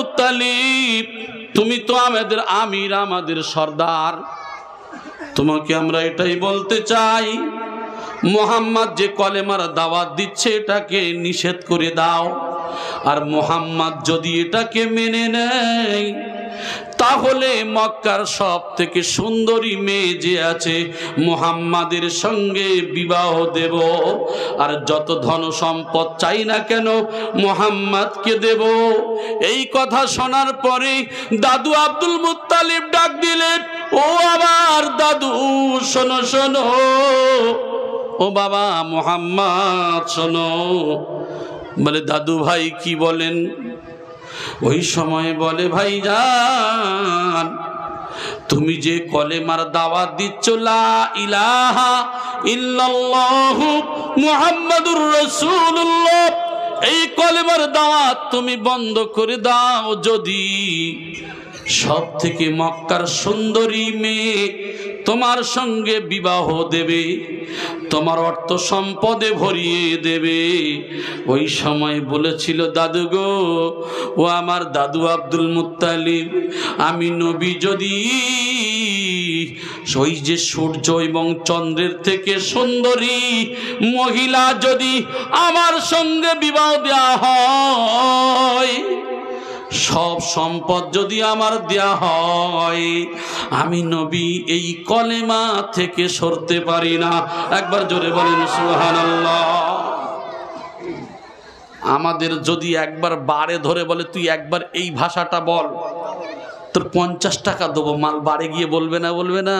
Muttalib, তুমি তো আমাদের আমির, আমাদের সর্দার, তোমাকে আমরা এটাই বলতে চাই, মুহাম্মদ যে কলেমার দাওয়াত দিচ্ছে এটাকে নিষেধ করে দাও। আর মুহাম্মদ যদি এটাকে মেনে নেয় তাহলে মক্কার সব থেকে সুন্দরী মেয়ে যে আছে মুহাম্মাদের সঙ্গে বিবাহ দেব, আর যত ধন সম্পদ চাই না কেন মুহাম্মদকে দেব। এই কথা শোনার পরে দাদু আব্দুল মুত্তালিব ডাক দিলেন, ও আমার দাদু শোনো শোনো, ও বাবা মুহাম্মদ শোনো। বলে দাদু ভাই কি বলেন? ওই সময় বলে, ভাইজান তুমি যে কলেমার দাওয়াত দিচ্ছ লা ইলাহা ইল্লাল্লাহু মুহাম্মাদুর রাসূলুল্লাহ, এই কলেমার দাওয়াত তুমি বন্ধ করে দাও। যদি সব থেকে মক্কার সুন্দরী মেয়ে তোমার সঙ্গে বিবাহ দেবে, তোমার অর্থ সম্পদে ভরিয়ে দেবে। ওই সময় বলেছিল, দাদু গো, ও আমার দাদু আব্দুল মুত্তালিব, আমি নবী যদি ওই যে সূর্য এবং চন্দ্রের থেকে সুন্দরী মহিলা যদি আমার সঙ্গে বিবাহ দেয়া হয়, সব সম্পদ যদি আমার দেয়া হয়, আমি নবী এই কলেমা থেকে সরতে পারি না। একবার জোরে বলেন সুবহানাল্লাহ। আমাদের যদি একবার বারে ধরে বলে তুই একবার এই ভাষাটা বল, তোর 50 টাকা দেবো, মাল বারে গিয়ে বলবে না? বলবে না?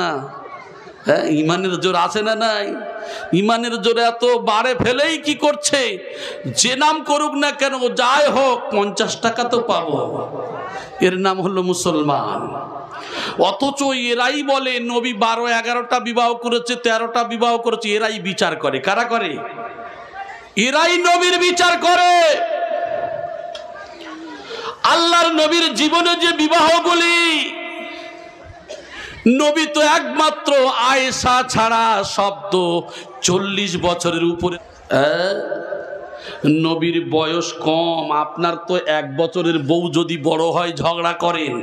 হ্যাঁ, ইমানের জোর আছে না নাই? ইমানের জোরে এত বারে ফেলেই কি করছে, যে নাম করুক না কেন, যাই হোক 50 টাকা তো পাবো, এর নাম হলো মুসলমান। অথচ এরাই বলে নবী 12-11টা বিবাহ করেছে, 13টা বিবাহ করেছে। এরাই বিচার করে। কারা করে? এরাই নবীর বিচার করে। আল্লাহর নবীর জীবনে যে বিবাহগুলি, নবী তো একমাত্র আয়েশা ছাড়া সব তো 40 বছরের উপরে। নবীর বয়স কম। আপনার তো 1 বছরের বউ যদি বড় হয় ঝগড়া করেন,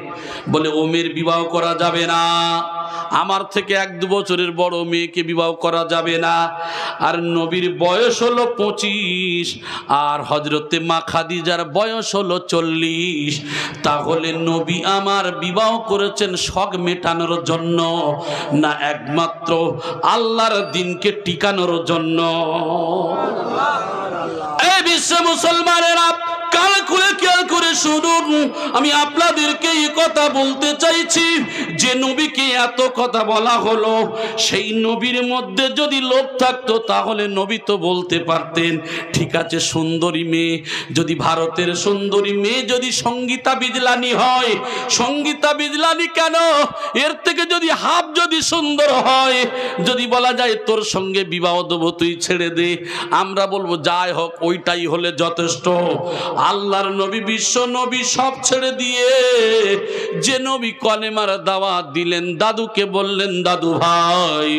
বলে ও মেয়ের বিবাহ করা যাবে না, আমার থেকে 1-2 বছরের বড় মেয়েকে বিবাহ করা যাবে না। আর নবীর বয়স হলো 25, আর হযরতে মা খাদিজার বয়স হলো 40। তাহলে নবী আমার বিবাহ করেছেন শখ মেটানোর জন্য না একমাত্র আল্লাহর দ্বীনকে টিকানোর জন্য? এই বিশ্ব মুসলমানেরা কাল খুলে খেয়াল করে শুনুন, আমি আপনাদেরকে এই কথা বলতে চাইছি যে নবীকে এত কথা বলা হলো, সেই নবীর মধ্যে যদি লোভ থাকতো তাহলে নবী তো বলতে পারতেন, ঠিক আছে সুন্দরী মেয়ে যদি, ভারতের সুন্দরী মেয়ে যদি সঙ্গীতা বিজলানি হয়, সঙ্গীতা বিজলানি কেন, এর থেকে যদি হাফ যদি সুন্দর হয়, যদি বলা যায় তোর সঙ্গে বিবাহ দেবো তুই ছেড়ে দে, আমরা বলবো যাই হোক ওইটাই হলে যথেষ্ট। আল্লাহর নবী, বিশ্ব নবী সব ছেড়ে দিয়ে যে নবী কলেমার দাওয়াত দিলেন, দাদুকে বললেন, দাদু ভাই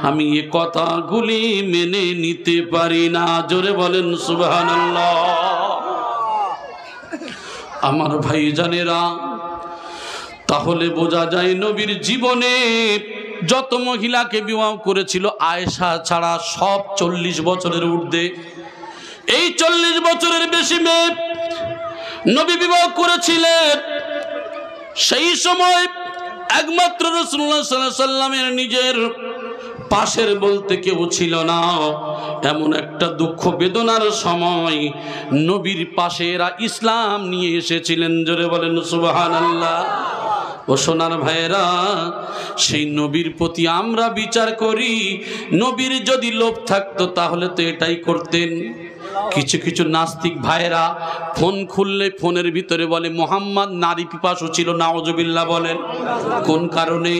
আমি এ কথাগুলি মেনে নিতে পারি না। জোরে বলেন সুবহানাল্লাহ। আমার ভাইজানেরা, তাহলে বোঝা যায় নবীর জীবনে যত মহিলাকে বিবাহ করেছিল আয়েশা ছাড়া সব 40 বছরের ঊর্ধ্বে। এই 40 বছরের বেশি মেয়ে নবী বিবাহ করেছিলেন। সেই সময় একমাত্র রাসূলুল্লাহ সাল্লাল্লাহু আলাইহি সাল্লামের নিজের পাশের বলতে কেউ ছিল না। এমন একটা দুঃখ বেদনার সময় নবীর পাশে এরা ইসলাম নিয়ে এসেছিলেন। জোরে বলেন সুবহানাল্লাহ। ও সোনার ভাইয়েরা, সেই নবীর প্রতি আমরা বিচার করি, নবীর যদি লোভ থাকতো তাহলে তো এটাই করতেন। কিছু কিছু নাস্তিক ভাইয়েরা ফোন খুললে ফোনের ভিতরে বলে মুহাম্মদ নারী পিপাসু ছিল। নাউজুবিল্লাহ বলেন। কোন কারণে?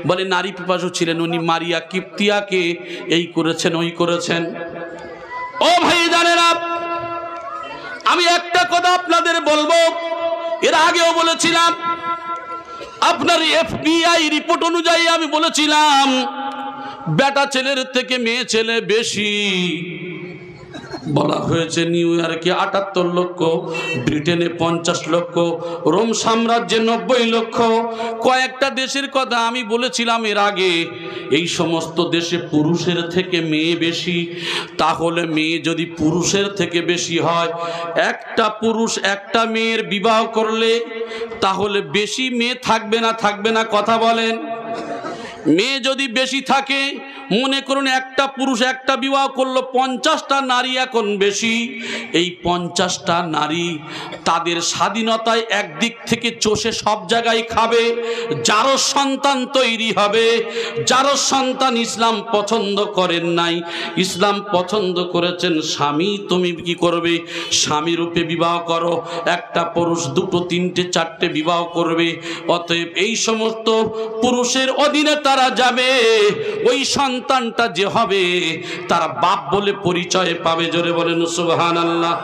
বলে নারী পিপাসু ছিলেন, উনি মারিয়া কিপ্তিয়াকে এই করেছেন ওই করেছেন। ও ভাই জানেরা, আমি একটা কথা আপনাদের বলবো, এর আগেও বলেছিলাম, আপনার FBI রিপোর্ট অনুযায়ী আমি বলেছিলাম বেটা ছেলের থেকে মেয়ে ছেলে বেশি। বলা হয়েছে নিউ ইয়র্কে ৭৮ লক্ষ, ব্রিটেনে ৫০ লক্ষ, রোম সাম্রাজ্যে ৯০ লক্ষ। কয়েকটা দেশের কথা আমি বলেছিলাম এর আগে। এই সমস্ত দেশে পুরুষের থেকে মেয়ে বেশি। তাহলে মেয়ে যদি পুরুষের থেকে বেশি হয়, একটা পুরুষ একটা মেয়ের বিবাহ করলে তাহলে বেশি মেয়ে থাকবে না থাকবে না? কথা বলেন। মেয়ে যদি বেশি থাকে, মনে করুন একটা পুরুষ একটা বিবাহ করলো, 50টা নারী এখন বেশি। এই 50টা নারী তাদের স্বাধীনতায় একদিক থেকে চষে সব জায়গায় খাবে। যারও সন্তান তৈরি হবে, যারও সন্তান ইসলাম পছন্দ করেন নাই, ইসলাম পছন্দ করেছেন স্বামী তুমি কি করবে? স্বামী রূপে বিবাহ করো। একটা পুরুষ 2, 3, 4 বিবাহ করবে। অতএব এই সমস্ত পুরুষের অধীনে তারা যাবে। ওই সন্তানটা যে হবে তারা বাপ বলে পরিচয় পাবে। জোরে বলেন সুবহানাল্লাহ।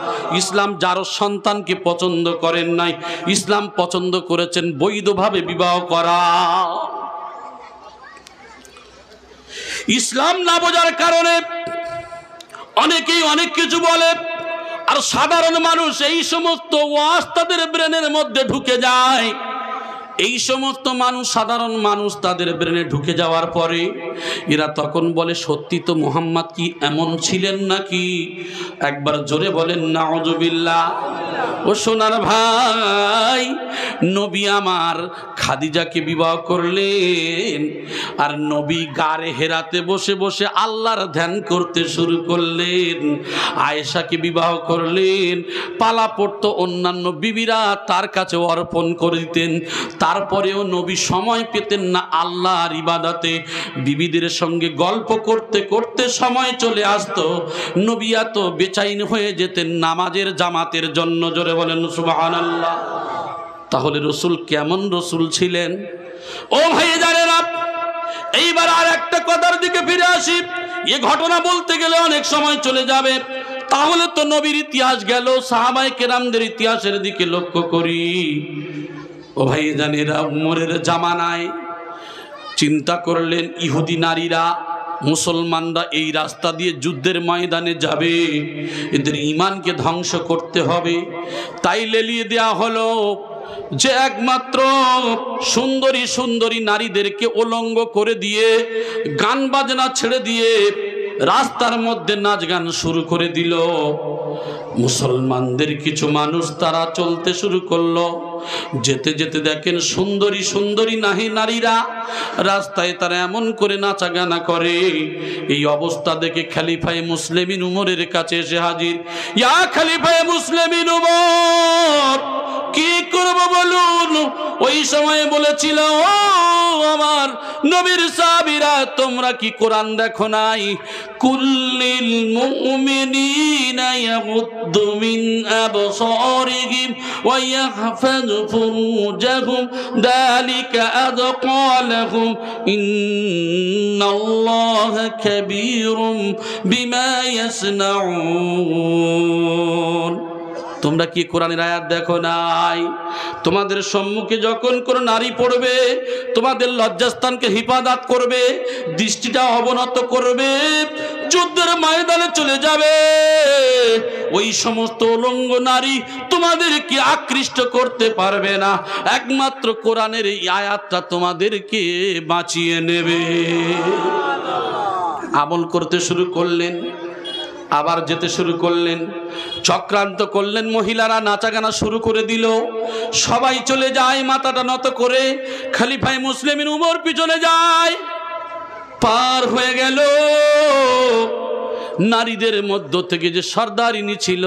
ইসলাম যারও সন্তানকে পছন্দ করেন নাই, ইসলাম পছন্দ করেছেন বৈধভাবে বিবাহ করা। ইসলাম না বোঝার কারণে অনেকেই অনেক কিছু বলে, আর সাধারণ মানুষ এই সমস্ত ওয়াজ তাদের ব্রেনের মধ্যে ঢুকে যায়। এই সমস্ত মানুষ, সাধারণ মানুষ তাদের ব্রেনে ঢুকে যাওয়ার পরে এরা তখন বলে সত্যি তো মুহাম্মদ কি এমন ছিলেন নাকি? একবার জোরে বলেন নাউজুবিল্লাহ। ও সোনার ভাই, নবী আমার খাদিজাকে বিবাহ করলেন, আর নবী গারে হেরাতে বসে বসে আল্লাহর ধ্যান করতে শুরু করলেন। আয়েশাকে বিবাহ করলেন, পালা পড়তো অন্যান্য বিবিরা তার কাছে অর্পণ করে দিতেন। তারপরেও নবী সময় পেতেন না আল্লাহর ইবাদতে। বিবিদের সঙ্গে গল্প করতে করতে সময় চলে আসতো। নবী এত বেচাইন হয়ে যেতেন নামাজের জামাতের জন্য। জোরে বলেন সুবহানাল্লাহ। তাহলে রসুল কেমন রসুল ছিলেন? ও ভাই জানেন, এইবার আর একটা কথার দিকে ফিরে আসি। এ ঘটনা বলতে গেলে অনেক সময় চলে যাবে। তাহলে তো নবীর ইতিহাস গেল, সাহাবায়ে কেরামদের ইতিহাসের দিকে লক্ষ্য করি। ও ভাই জানেরা, উমরের জামানায় চিন্তা করলেন ইহুদি নারীরা, মুসলমানরা এই রাস্তা দিয়ে যুদ্ধের ময়দানে যাবে, এদের ঈমানকে ধ্বংস করতে হবে। তাই লেলিয়ে দেয়া হলো যে একমাত্র সুন্দরী সুন্দরী নারীদেরকে উলঙ্গ করে দিয়ে, গান বাজনা ছেড়ে দিয়ে রাস্তার মধ্যে নাচ গান শুরু করে দিল। মুসলমানদের কিছু মানুষ তারা চলতে শুরু করলো। যেতে যেতে দেখেন সুন্দরী সুন্দরী নারীরা রাস্তায় তারা এমন করে নাচা গানা করে। এই অবস্থা দেখে খলিফায়ে মুসলিমিন উমরের কাছে এসে হাজির। ইয়া খলিফায়ে মুসলিমিন উমর, কি করব বলুন? ওই সময় বলেছিল, ও আমার নবীর সাহাবীরা, তোমরা কি কোরআন দেখো নাই? কুল্লিল মুমিনিনা ইয়াগুদ্দু মিন আবসারিহিম ওয়া ইয়াহফাযু ফুরুজাহুম যালিকা আযকা লাহুম ইন্নাল্লাহা কাবীরুম বিমা ইয়াসনাউন। তোমরা কি কোরআনের আয়াত দেখো নাই? তোমাদের সম্মুখে যখন কোন নারী পড়বে, তোমাদের লজ্জাস্থানকে হিফাজত করবে, দৃষ্টিটা অবনত করবে, যুদ্ধের ময়দানে চলে যাবে, ওই সমস্ত উলঙ্গ নারী তোমাদেরকে আকৃষ্ট করতে পারবে না। একমাত্র কোরআনের এই আয়াতটা তোমাদেরকে বাঁচিয়ে নেবে। আমল করতে শুরু করলেন, আবার যেতে শুরু করলেন, চক্রান্ত করলেন। মহিলারা নাচা গানা শুরু করে দিল। সবাই চলে যায় মাথাটা নত করে। খলিফায়ে মুসলিমিন উমর পিছনে যায়। পার হয়ে গেল। নারীদের মধ্য থেকে যে সর্দারিনী ছিল,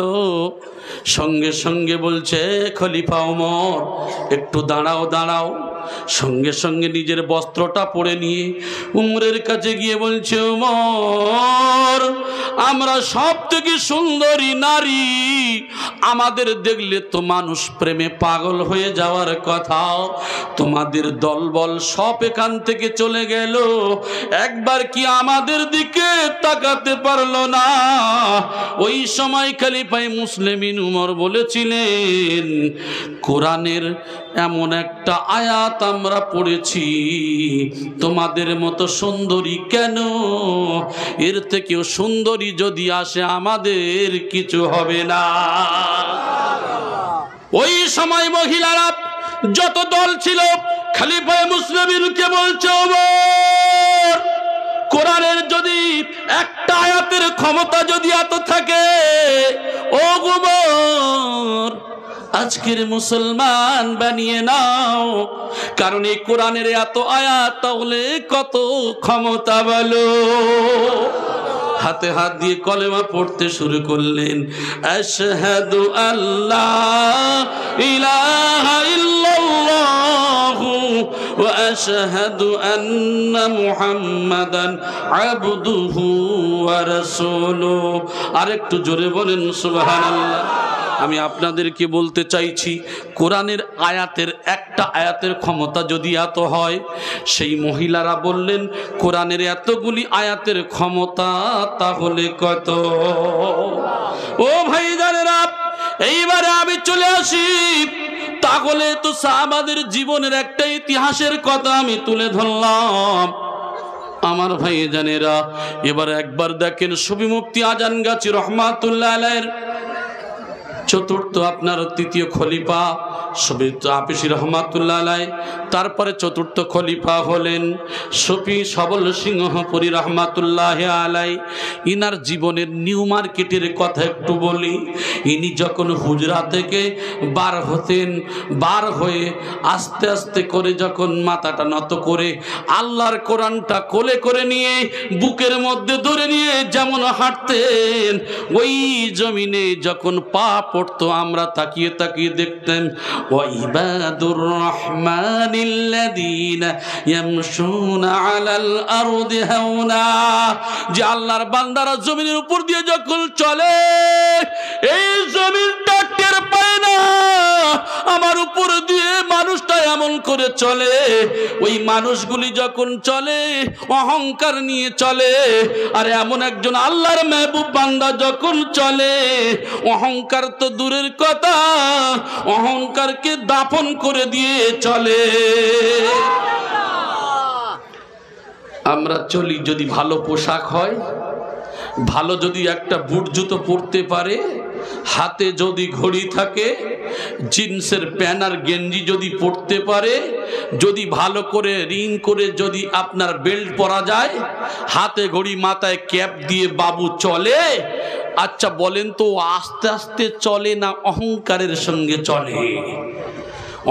সঙ্গে সঙ্গে বলছে, খলিফা ওমর একটু দাঁড়াও দাঁড়াও। সঙ্গে সঙ্গে নিজের বস্ত্রটা পরে নিয়ে উমরের কাছে গিয়ে বলছে, ওমর, আমরা সব থেকে সুন্দরী নারী, আমাদের দেখলে তো মানুষ প্রেমে পাগল হয়ে যাওয়ার কথা। তোমাদের দলবল সব এখান থেকে চলে গেল, একবার কি আমাদের দিকে তাকাতে পারলো না? ওই সময় খলিফায়ে মুসলিমিন উমর বলেছিলেন, কোরআনের এমন একটা আয়াত আয়াত আমরা পড়েছি, তোমাদের মতো সুন্দরী কেন, এর থেকেও সুন্দরী যদি আসে আমাদের কিছু হবে না। ওই সময় মহিলারা যত দল ছিল খলিফা মুসলিমকে বলছে, ওমর, কোরআনের যদি একটা আয়াতের ক্ষমতা যদি এত থাকে, ও ওমর আজকের মুসলমান বানিয়ে নাও, কারণ এই কোরআনের এত আয়াত তাহলে কত ক্ষমতা বলো। হাতে হাত দিয়ে কলেমা পড়তে শুরু করলেন, আশহাদু আল্লা ইলাহা ইল্লাল্লাহু ওয়া আশহাদু আন্না মুহাম্মাদান আবদুহু ওয়া রাসূলুহু। আরেকটু জোরে বলেন সুবহানাল্লাহ। আমি আপনাদেরকে বলতে চাইছি, কোরআনের আয়াতের একটা আয়াতের ক্ষমতা যদি এত হয়, সেই মহিলারা বললেন কোরআনের এতগুলি আয়াতের ক্ষমতা তাহলে কত। ও ভাইজানেরা, এইবারে আমি চলে আসি, তাহলে তো সাহাবাদের জীবনের একটা ইতিহাসের কথা আমি তুলে ধরলাম। আমার ভাইজানেরা, এবার একবার দেখেন সুফি মুফতি আজান গাছি রহমাতুল্লাহ আলাইহির চতুর্থ আপনার তৃতীয় খলিফা আপিসি রহমাতুল্লাহ আলাইহি, তারপরে চতুর্থ খলিফা হলেন সুফি সবল সিংহপুরী রহমাতুল্লাহ আলাইহি। ইনার জীবনের নিউ মার্কেটের কথা একটু বলি। ইনি যখন হুজরা থেকে বার হতেন, বার হয়ে আস্তে আস্তে করে যখন মাথাটা নত করে আল্লাহর কোরআনটা কোলে করে নিয়ে বুকের মধ্যে ধরে নিয়ে যেমন হাঁটতেন, ওই জমিনে যখন পা পড়তো আমরা তাকিয়ে তাকিয়ে দেখতেন, ওয়াইবাদুর রহমানিল্লাযীনা ইয়ামশুনা আলাল আরদি হাওনা, যে আল্লাহর বান্দারা জমিনের উপর দিয়ে যখন চলে, এই জমিনটা টের পায় না আমার উপর দিয়ে মানুষটা এমন করে চলে। ওই মানুষগুলি যখন চলে অহংকার নিয়ে চলে, আর এমন একজন আল্লাহর মেহবুব বান্দা যখন চলে, অহংকার তো দূরের কথা, অহংকারকে দাফন করে দিয়ে চলে। আমরা চলি যদি ভালো পোশাক হয়, ভালো যদি একটা বুট জুতো পরতে পারে, হাতে যদি ঘড়ি থাকে, জিন্সের প্যান্ট আর গেঞ্জি যদি পরতে পারে, যদি ভালো করে রিং করে যদি আপনার বেল্ট পরা যায়, হাতে ঘড়ি মাথায় ক্যাপ দিয়ে বাবু চলে, আচ্ছা বলেন তো আস্তে আস্তে চলে না অহংকারের সঙ্গে চলে?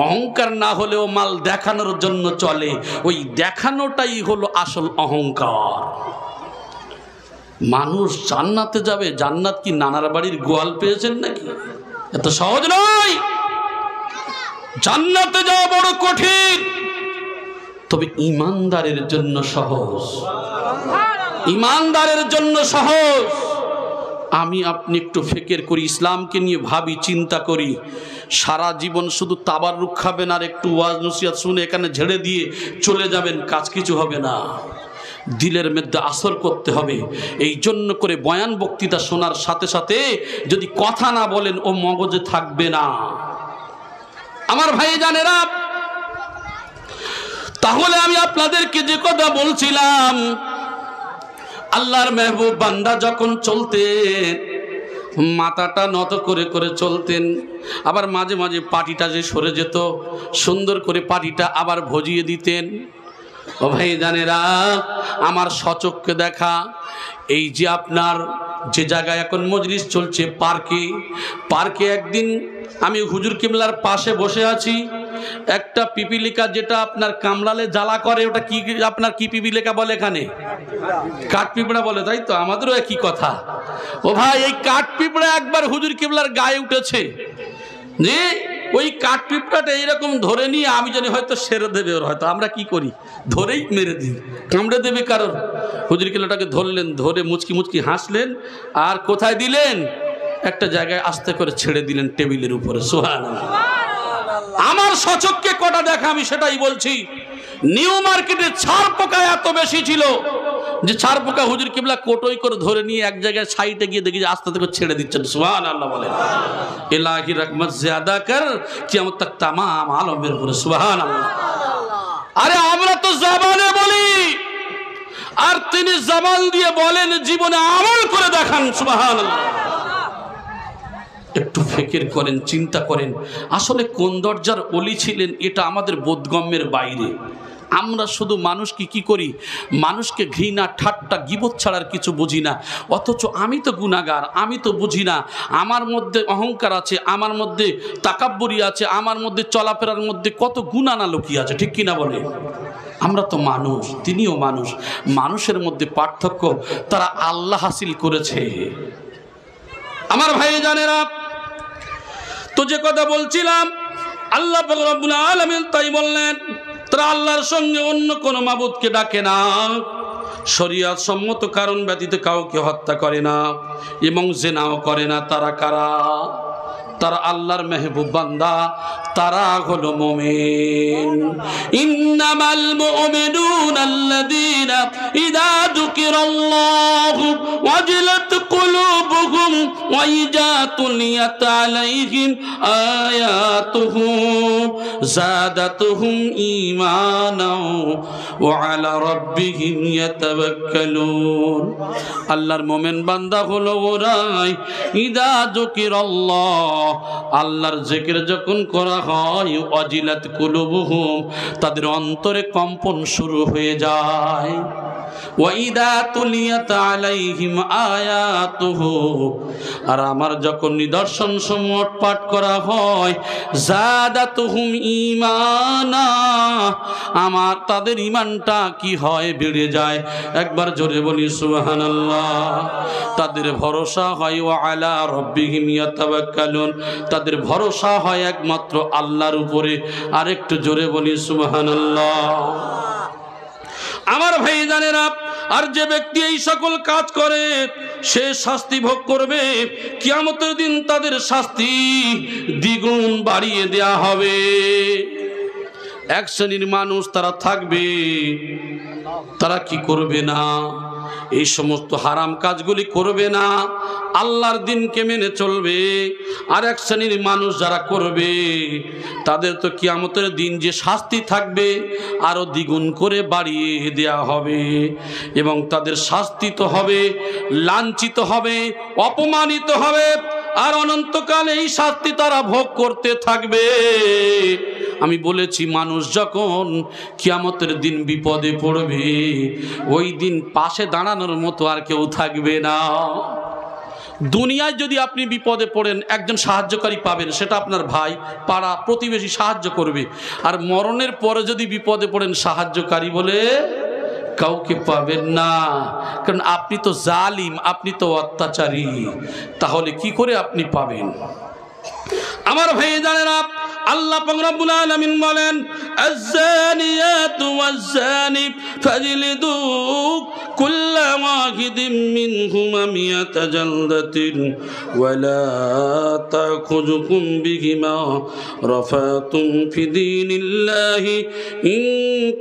অহংকার না হলেও মাল দেখানোর জন্য চলে, ওই দেখানোটাই হলো আসল অহংকার। মানুষ জান্নাতে যাবে, জান্নাত কি নানার বাড়ির গোয়াল পেয়েছেন নাকি? এত সহজ নয়। জান্নাতে যাওয়া বড় কঠিন, তবে ইমানদারের জন্য সহজ, ইমানদারের জন্য সহজ। আমি আপনি একটু ফিকির করি, ইসলামকে নিয়ে ভাবি, চিন্তা করি। সারা জীবন শুধু তাবাররুক খাবেন আর একটু ওয়াজ নসিহত শুনে এখানে ঝেড়ে দিয়ে চলে যাবেন, কাজ কিছু হবে না। দিলের মধ্যে আসর করতে হবে। এই জন্য করে বয়ান বক্তৃতা শোনার সাথে সাথে যদি কথা না বলেন, ও মগজে থাকবে না। আমার ভাইজানেরা, তাহলে আমি আপনাদেরকে যে কথা বলছিলাম, আল্লাহর মেহবুব বান্দা যখন চলতেন মাথাটা নত করে করে চলতেন, আবার মাঝে মাঝে পাটিটা যে সরে যেত সুন্দর করে পাটিটা আবার ভজিয়ে দিতেন। ও ভাইজানেরা, আমার সচক্ষে দেখা, এই যে আপনার যে জায়গায় এখন মজলিস চলছে পার্কে একদিন আমি হুজুর কিবলার পাশে বসে আছি, একটা পিপিলিকা যেটা আপনার কামড়ালে জ্বালা করে, ওটা কি আপনার কি পিপিলিকা বলে এখানে? কাঠ পিঁপড়া বলে, তাই তো? আমাদেরও একই কথা। ও ভাই, এই কাঠ পিঁপড়া একবার হুজুর কিবলার গায়ে উঠেছে, যে ওই কাঠ পিঁপড়াটা এইরকম ধরে নিয়ে আমি জানি হয়তো সেরে দেবে ওর, হয়তো আমরা কি করি ধরেই মেরে দিই, কামড়ে দেবে কারণ। হুজুর কিবলাটাকে ধরলেন, ধরে মুচকি মুচকি হাসলেন, আর কোথায় দিলেন? একটা জায়গায় আস্তে করে ছেড়ে দিলেন টেবিলের উপরে। সুবহানাল্লাহ। আমার সচক্ষে কটা দেখা, আমি সেটাই বলছি। নিউ মার্কেটে ছাড় পোকা এত বেশি ছিল যে ছাড় পোকা হুজুর কিবলা কোটোই করে ধরে নিয়ে এক জায়গায় সাইডে গিয়ে দেখি যে আস্তে আস্তে করে ছেড়ে দিচ্ছেন। সুবহানাল্লাহ বলেন। ইলাহি রহমত জিয়াদা কর কিয়ামত তক তামাম আলমের উপরে। সুবহানাল্লাহ। আরে আমরা তো জবানে বলি, আর তিনি জবান দিয়ে বলেন, জীবনে আমল করে দেখান। সুবহানাল্লাহ। একটু ফিকির করেন, চিন্তা করেন, আসলে কোন দরজার ওলি ছিলেন এটা আমাদের বোধগম্যের বাইরে। আমরা শুধু মানুষকে কি করি, মানুষকে ঘৃণা, ঠাট্টা, গীবত ছাড়ার কিছু বুঝি না। অথচ আমি তো গুনাহগার, আমি তো বুঝি না, আমার মধ্যে অহংকার আছে, আমার মধ্যে তাকাব্বুরি আছে, আমার মধ্যে চলাফেরার মধ্যে কত গুনাহ না লুকিয়ে আছে, ঠিক কিনা বলে? আমরা তো মানুষ, তিনিও মানুষ। মানুষের মধ্যে পার্থক্য, তারা আল্লাহ হাসিল করেছে। আমার ভাই জানেরা, তো যে কথা বলছিলাম, আল্লাহ পাক রব্বুল আলামিন তাই বললেন, তারা আল্লাহর সঙ্গে অন্য কোনো মাবুদকে ডাকে না, শরীয়ত সম্মত কারণ ব্যতীত কাউকে হত্যা করে না এবং জিনাও করে না। তারা কারা? তারা আল্লাহর মেহবুব বান্দা, তারা হলো মুমিন। ইন্নামাল মুমিনুনা আল্লাযীনা ইযা যুকিরাল্লাহু ওয়াজিলাত কুলুবুহুম ওয়া ইযা তুলিয়াত আলাইহিম আয়াতুহু যাদাতুহুম ঈমানাও ওয়া আলা রাব্বিহিম ইয়াতাওয়াক্কালুন। আল্লাহর মুমিন বান্দা হলো ওরাই ইযা যুকিরাল্লাহ, আল্লাহর জিকির যখন করা হয়, ওয়াজিলাত কুলুবুহুম, তাদের অন্তরে কম্পন শুরু হয়ে যায়। ওয়া ইযা তুলিয়াত আলাইহিম আয়াতুহু, আর আমার যখন নিদর্শন সমূহ পাঠ করা হয়, যাদাতুহুম ঈমানা, আমার তাদের ঈমানটা কি হয়, বেড়ে যায়। একবার জোরে বলি সুবহানাল্লাহ। তাদের ভরসা হয় ওয়া আলা রাব্বিহিম ইয়াতাওয়াক্কালুন, তাদের ভরসা হয় একমাত্র আল্লাহর উপরে। আরেকটু জোরে বলি সুবহানাল্লাহ। আমার ভাই জানেরা, আর যে ব্যক্তি এই সকল কাজ করে সে শাস্তি ভোগ করবে। কিয়ামতের দিন তাদের শাস্তি দ্বিগুণ বাড়িয়ে দেয়া হবে। এক শ্রেণীর মানুষ তারা থাকবে, তারা কি করবে না, এই সমস্ত হারাম কাজগুলি করবে না, আল্লাহর দিনকে মেনে চলবে। আর এক শ্রেণীর মানুষ যারা করবে, তাদের তো কিয়ামতের দিন যে শাস্তি থাকবে আরো দ্বিগুণ করে বাড়িয়ে দেয়া হবে, এবং তাদের শাস্তি তো হবে, লাঞ্ছিত হবে, অপমানিত হবে, আর অনন্তকাল এই শাস্তি তারা ভোগ করতে থাকবে। আমি বলেছি, মানুষ যখন কিয়ামতের দিন বিপদে পড়বে, ওই দিন পাশে দাঁড়ানোর মতো আর কেউ থাকবে না। দুনিয়ায় যদি আপনি বিপদে পড়েন, একজন সাহায্যকারী পাবেন, সেটা আপনার ভাই, পাড়া, প্রতিবেশী সাহায্য করবে। আর মরণের পরে যদি বিপদে পড়েন, সাহায্যকারী বলে কাউকে পাবেন না, কারণ আপনি তো জালিম, আপনি তো অত্যাচারী। তাহলে কি করে আপনি পাবেন? আমার ভাই জানেরা, আল্লাহ পাক রব্বুল আলামিন বলেন, আয-যানিয়াতু ওয়াজ-যানি ফাজলিদু কুল্লা ওয়াহিদিন মিনহুমা মিয়াতা জালদাতিন ওয়া লা তাখুযুকুম বিহিমা রাফাতুম ফি দীনিল্লাহি ইন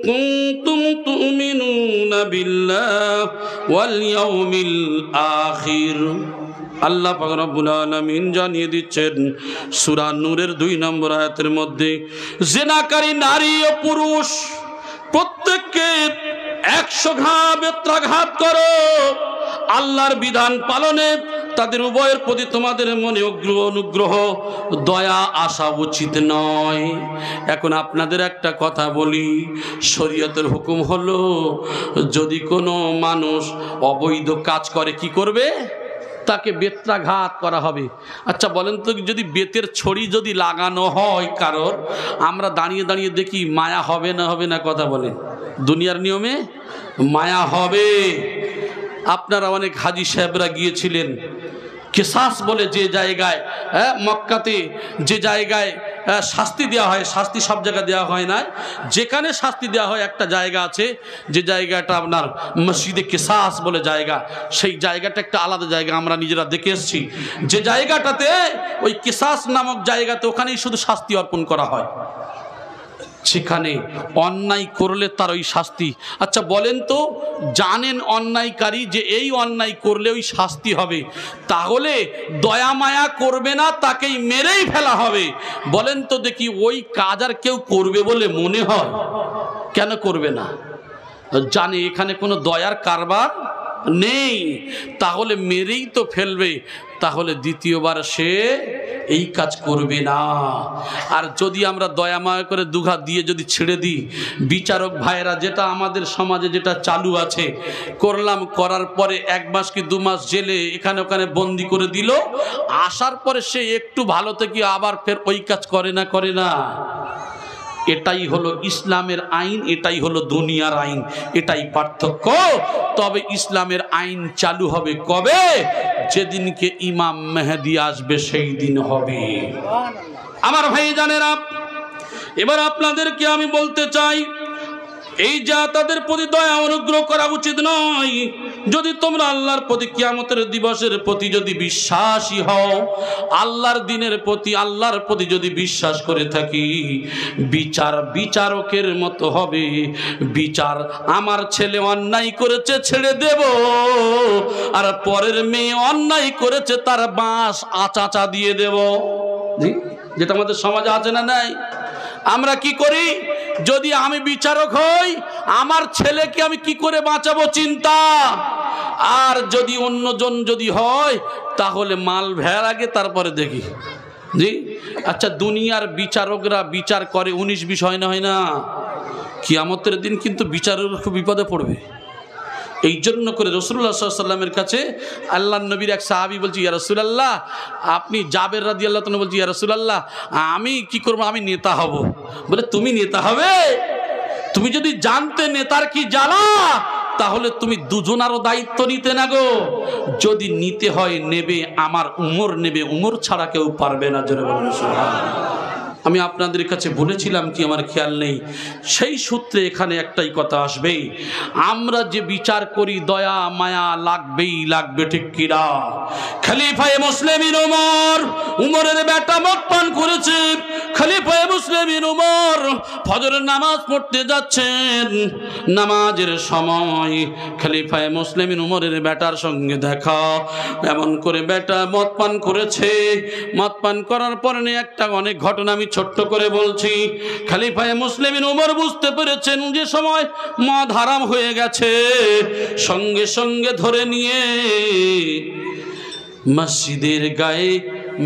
কুনতুম তু'মিনুনা বিল্লাহি ওয়াল ইয়াউমিল আখির। আল্লাহ পাক রব্বুল আলামিন জানিয়ে দিচ্ছেন সূরা নূরের 2 নম্বর আয়াতের মধ্যে, জিনাকারী নারী ও পুরুষ প্রত্যেককে 100 ঘা বেত্রাঘাত করো। আল্লাহর বিধান পালনে তাদের উভয়ের প্রতি তোমাদের মনে অনুগ্রহ, দয়া আসা উচিত নয়। এখন আপনাদের একটা কথা বলি, শরীয়তের হুকুম হলো, যদি কোনো মানুষ অবৈধ কাজ করে, কি করবে? তাকে বেত্রাঘাত করা হবে। আচ্ছা বলেন তো, যদি বেতের ছড়ি যদি লাগানো হয় কারোর, আমরা দাঁড়িয়ে দাঁড়িয়ে দেখি, মায়া হবে না? হবে না? কথা বলেন। দুনিয়ার নিয়মে মায়া হবে। আপনারা অনেক হাজী সাহেবরা গিয়েছিলেন কিসাস বলে যে জায়গায়, মক্কাতে যে জায়গায় শাস্তি দেওয়া হয়, শাস্তি সব জায়গায় দেওয়া হয় না, যেখানে শাস্তি দেওয়া হয় একটা জায়গা আছে, যে জায়গাটা আপনার মসজিদে কিসাস বলে জায়গা, সেই জায়গাটা একটা আলাদা জায়গা, আমরা নিজেরা দেখে এসেছি। যে জায়গাটাতে ওই কিসাস নামক জায়গাতে, ওখানেই শুধু শাস্তি অর্পণ করা হয়। সেখানে অন্যায় করলে তার ওই শাস্তি। আচ্ছা বলেন তো, জানেন অন্যায়কারী যে এই অন্যায় করলে ওই শাস্তি হবে, তাহলে দয়া মায়া করবে না, তাকেই মেরেই ফেলা হবে? বলেন তো দেখি, ওই কাজ আর কেউ করবে বলে মনে হয়? কেন করবে না? জানে এখানে কোনো দয়ার কারবার নেই, তাহলে মেরেই তো ফেলবে, তাহলে দ্বিতীয়বার সে এই কাজ করবে না। আর যদি আমরা দয়া মায়া করে দুঘা দিয়ে যদি ছেড়ে দিই, বিচারক ভাইয়েরা, যেটা আমাদের সমাজে যেটা চালু আছে, করলাম, করার পরে 1 মাস কি 2 মাস জেলে এখানে ওখানে বন্দি করে দিল, আসার পরে সে একটু ভালো থেকে আবার ফের ওই কাজ করে না, করে না? এটাই হলো ইসলামের আইন, এটাই হলো দুনিয়ার আইন, এটাই পার্থক্য। তবে ইসলামের আইন চালু হবে কবে? যেদিনকে ইমাম মেহেদী আসবে সেই দিন হবে। আমার ভাই জানেরা, এবার আপনাদেরকে আমি বলতে চাই, এই যা তাদের প্রতি দয়া অনুগ্রহ করা উচিত নয়। যদি তোমরা আল্লাহর প্রতি, কিয়ামতের দিবসের প্রতি যদি বিশ্বাসী হও, আল্লাহর দিনের প্রতি, আল্লাহর প্রতি যদি বিশ্বাস করে থাকি, বিচার বিচারকের মতো হবে। বিচার, আমার ছেলে অন্যায় করেছে ছেড়ে দেব, আর পরের মেয়ে অন্যায় করেছে তার বাঁশ আচাচা দিয়ে দেব। যেটা আমাদের সমাজে আছে না নাই? আমরা কি করি? যদি আমি বিচারক হই, আমার ছেলেকে আমি কি করে বাঁচাবো চিন্তা। আর যদি অন্যজন যদি হয়, তাহলে মাল ভেড়ার আগে তারপরে দেখি। জি, আচ্ছা, দুনিয়ার বিচারকরা বিচার করে 19-20 হয় না, হয় না? কিয়ামতের দিন কিন্তু বিচারক খুব বিপদে পড়বে। এই জন্য করে রাসূলুল্লাহ সাল্লাল্লাহু আলাইহি ওয়াসাল্লামের কাছে আল্লাহর নবীর এক সাহাবী বলছে, ইয়া রাসূলুল্লাহ, আপনি, জাবের রাদিয়াল্লাহু তাআলা বলছে, ইয়া রাসূলুল্লাহ, আমি কি করব? আমি নেতা হব। বলে, তুমি নেতা হবে? তুমি যদি জানতে নেতার কি জ্বালা, তাহলে তুমি দুজনারও দায়িত্ব নিতে না গো। যদি নিতে হয় নেবে, আমার উমর নেবে, উমর ছাড়া কেউ পারবে না। জোরে বলুন সুবহানাল্লাহ। আমি আপনাদের কাছে বলেছিলাম কি, আমার খেয়াল নেই, সেই সূত্রে এখানে একটাই কথা আসবে, আমরা যে বিচার করি দয়া মায়া লাগবেই লাগবে, ঠিক কিনা? খলিফায়ে মুসলিমিন উমর, উমরের বেটা মদ পান করেছে। খলিফায়ে মুসলিমিন উমর ফজরের নামাজ পড়তে যাচ্ছেন, নামাজের সময় খলিফায়ে মুসলিমিন উমরের বেটার সঙ্গে দেখা। এমন করে বেটা মদ পান করেছে, মদ পান করার পরে একটা অনেক ঘটনা আমি ছোট্ট করে বলছি। খলিফায়ে মুসলিমিন উমর বুঝতে পেরেছেন যে সময় মদ হারাম হয়ে গেছে, সঙ্গে সঙ্গে ধরে নিয়ে মসজিদের গায়ে,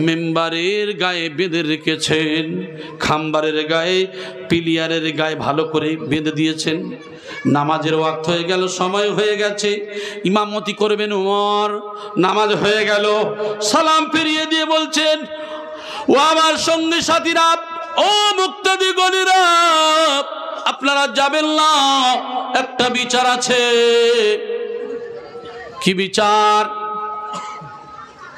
মেম্বারের গায়ে বেঁধে রেখেছেন, খাম্বারের গায়ে, পিলিয়ারের গায়ে ভালো করে বেঁধে দিয়েছেন। নামাজের ওয়াক্ত হয়ে গেল, সময় হয়ে গেছে, ইমামতি করবেন উমর। নামাজ হয়ে গেল, সালাম ফিরিয়ে দিয়ে বলছেন, ও আমার সঙ্গী সাথীরা, ও মুক্তাদি গণীরা, আপনারা যাবেন না, একটা বিচার আছে। কি বিচার?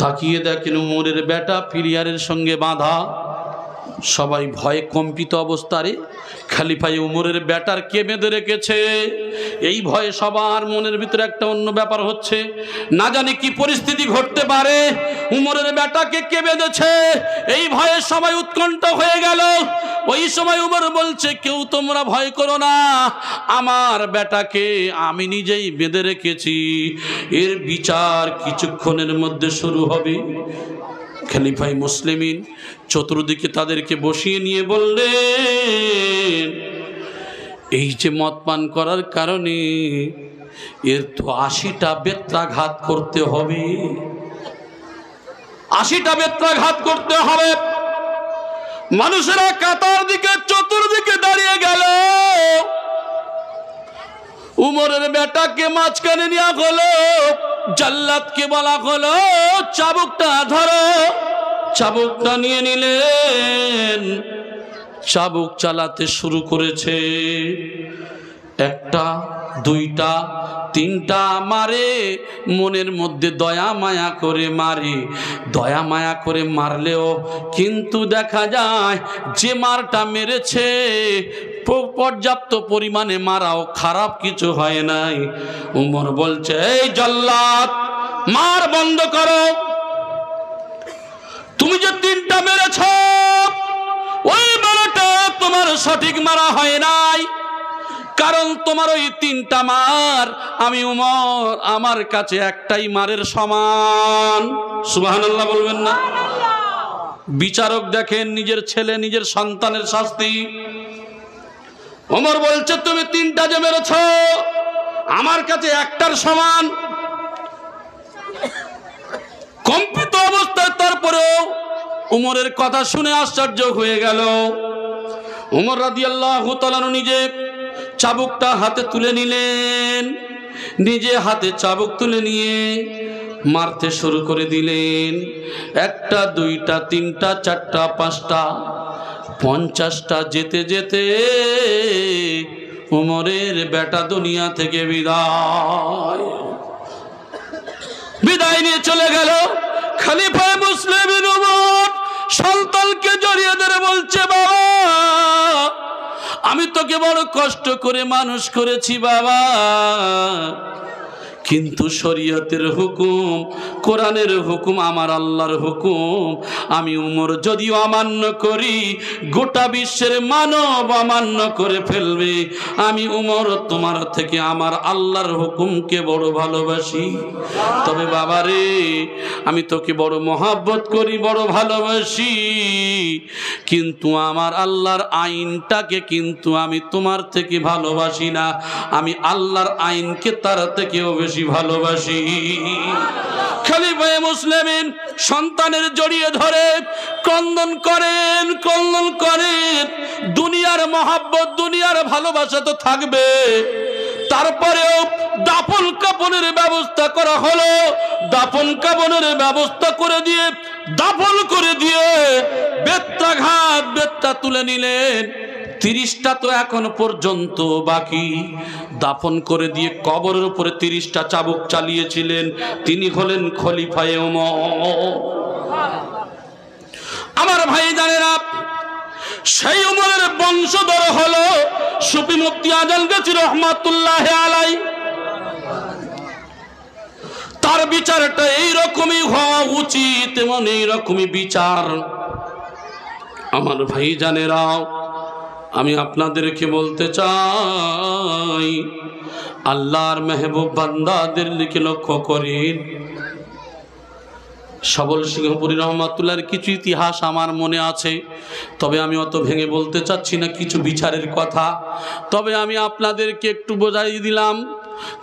তাকিয়ে দেখেন উমরের বেটা পিলিয়ারের সঙ্গে বাঁধা, সবাই ভয়ে কম্পিত অবস্থায়। খলিফায়ে উমরের বেটার কে বেঁধে রেখেছে, এই ভয়ে সবার মনের ভিতরে একটা অন্য ব্যাপার হচ্ছে, না জানি কি পরিস্থিতি ঘটতে পারে। উমরের বেটাকে কে বেঁধেছে, এই ভয়ে সবাই উৎকণ্ঠ হয়ে গেল। ওই সময় উমর বলছে, কেউ তোমরা ভয় করো না, আমার বেটাকে আমি নিজেই বেঁধে রেখেছি, এর বিচার কিছুক্ষণের মধ্যে শুরু হবে। খলিফায়ে মুসলিমিন চতুর্দিকে তাদেরকে বসিয়ে নিয়ে বললেন, এই যে মদ পান করার কারণে এর তো 80টা বেত্রাঘাত করতে হবে, 80টা বেত্রাঘাত করতে হবে। মানুষেরা কাতার দিকে চতুর্দিকে দাঁড়িয়ে গেল। উমরের বেটাকে মাঝখানে নেওয়া হলো, জাল্লাদকে বলা হলো, চাবুকটা ধরো। চাবুকটা নিয়ে নিলেন, চাবুক চালাতে শুরু করেছে। 1টা 2টা 3টা মারে, মনের মধ্যে দয়া মায়া করে মারে। দয়া মায়া করে মারলেও কিন্তু দেখা যায় যে মারটা মেরেছে পর্যাপ্ত পরিমাণে মারাও খারাপ কিছু হয় নাই। উমর বলছে, এই জাল্লাদ, মার বন্ধ করো। তুমি যে 3টা মেরেছ, ওই মারাটা তোমার সঠিক মারা হয় নাই, কারণ তোমার ওই 3টা মার আমি উমর আমার কাছে একটাই মারের সমান। সুবহানাল্লাহ বলবেন না? বিচারক দেখেন নিজের ছেলে নিজের সন্তানের শাস্তি। ওমর বলছে তুমি 3টা যে মেরেছ আমার কাছে একটার সমান। কম্পিত অবস্থায় তারপরেও উমরের কথা শুনে আশ্চর্য হয়ে গেল। উমর রাদিয়াল্লাহু তাআলা নিজে চাবুকটা হাতে তুলে নিলেন, নিজে হাতে চাবুক তুলে নিয়ে মারতে শুরু করে দিলেন। 1টা 2টা 3টা 4টা 5টা 50টা যেতে যেতে উমরের বেটা দুনিয়া থেকে বিদায় নিয়ে চলে গেল। খলিফা মুসলিম উমর সন্তানকে জড়িয়ে ধরে বলছে, বাবা আমি তোকে বড় কষ্ট করে মানুষ করেছি বাবা, কিন্তু শরীয়তের হুকুম, কোরআনের হুকুম, আমার আল্লাহর হুকুম আমি উমর যদিও অমান্য করি, গোটা বিশ্বের মানব অমান্য করে ফেলবে। আমি উমর তোমার থেকে আমার আল্লাহর হুকুমকে বড় ভালোবাসি। তবে বাবা রে, আমি তোকে বড় মহব্বত করি, বড় ভালোবাসি, কিন্তু আমার আল্লাহর আইনটাকে কিন্তু আমি তোমার থেকে ভালোবাসি না। আমি আল্লাহর আইনকে তার থেকেও বেশি ভালোবাসি। খলিফা মুসলিমিন সন্তানের জড়িয়ে ধরে ক্রন্দন করেন, ক্রন্দন করেন। দুনিয়ার মহব্বত, দুনিয়ার ভালোবাসা তো থাকবে, তারপরেও দাফন কাফনের ব্যবস্থা করা হলো। দাফন কাফনের ব্যবস্থা করে দিয়ে, দাফন করে দিয়ে বেত্রাঘাত বেত্রা তুলে নিলেন। 30টা তো এখন পর্যন্ত বাকি। দাফন করে দিয়ে কবরের উপরে 30টা চাবুক চালিয়েছিলেন, তিনি হলেন খলিফায়ে ওমর। আমার ভাই জানেরা, সেই উমরের বংশধর হলো সুফি মুফতি আজল গাজী রহমাতুল্লাহ আলাই। তার বিচারটা এইরকমই হওয়া উচিত, এমন এইরকমই বিচার। আমার ভাই জানেরা, আমি আপনাদেরকে বলতে চাই, আল্লাহর মেহবুব বান্দাদের দিকে লক্ষ্য করেন। সবল সিংহপুরী রহমাতুল্লাহর কিছু ইতিহাস আমার মনে আছে, তবে আমি অত ভেঙে বলতে চাচ্ছি না, কিছু বিচারের কথা। তবে আমি আপনাদেরকে একটু বোঝাই দিলাম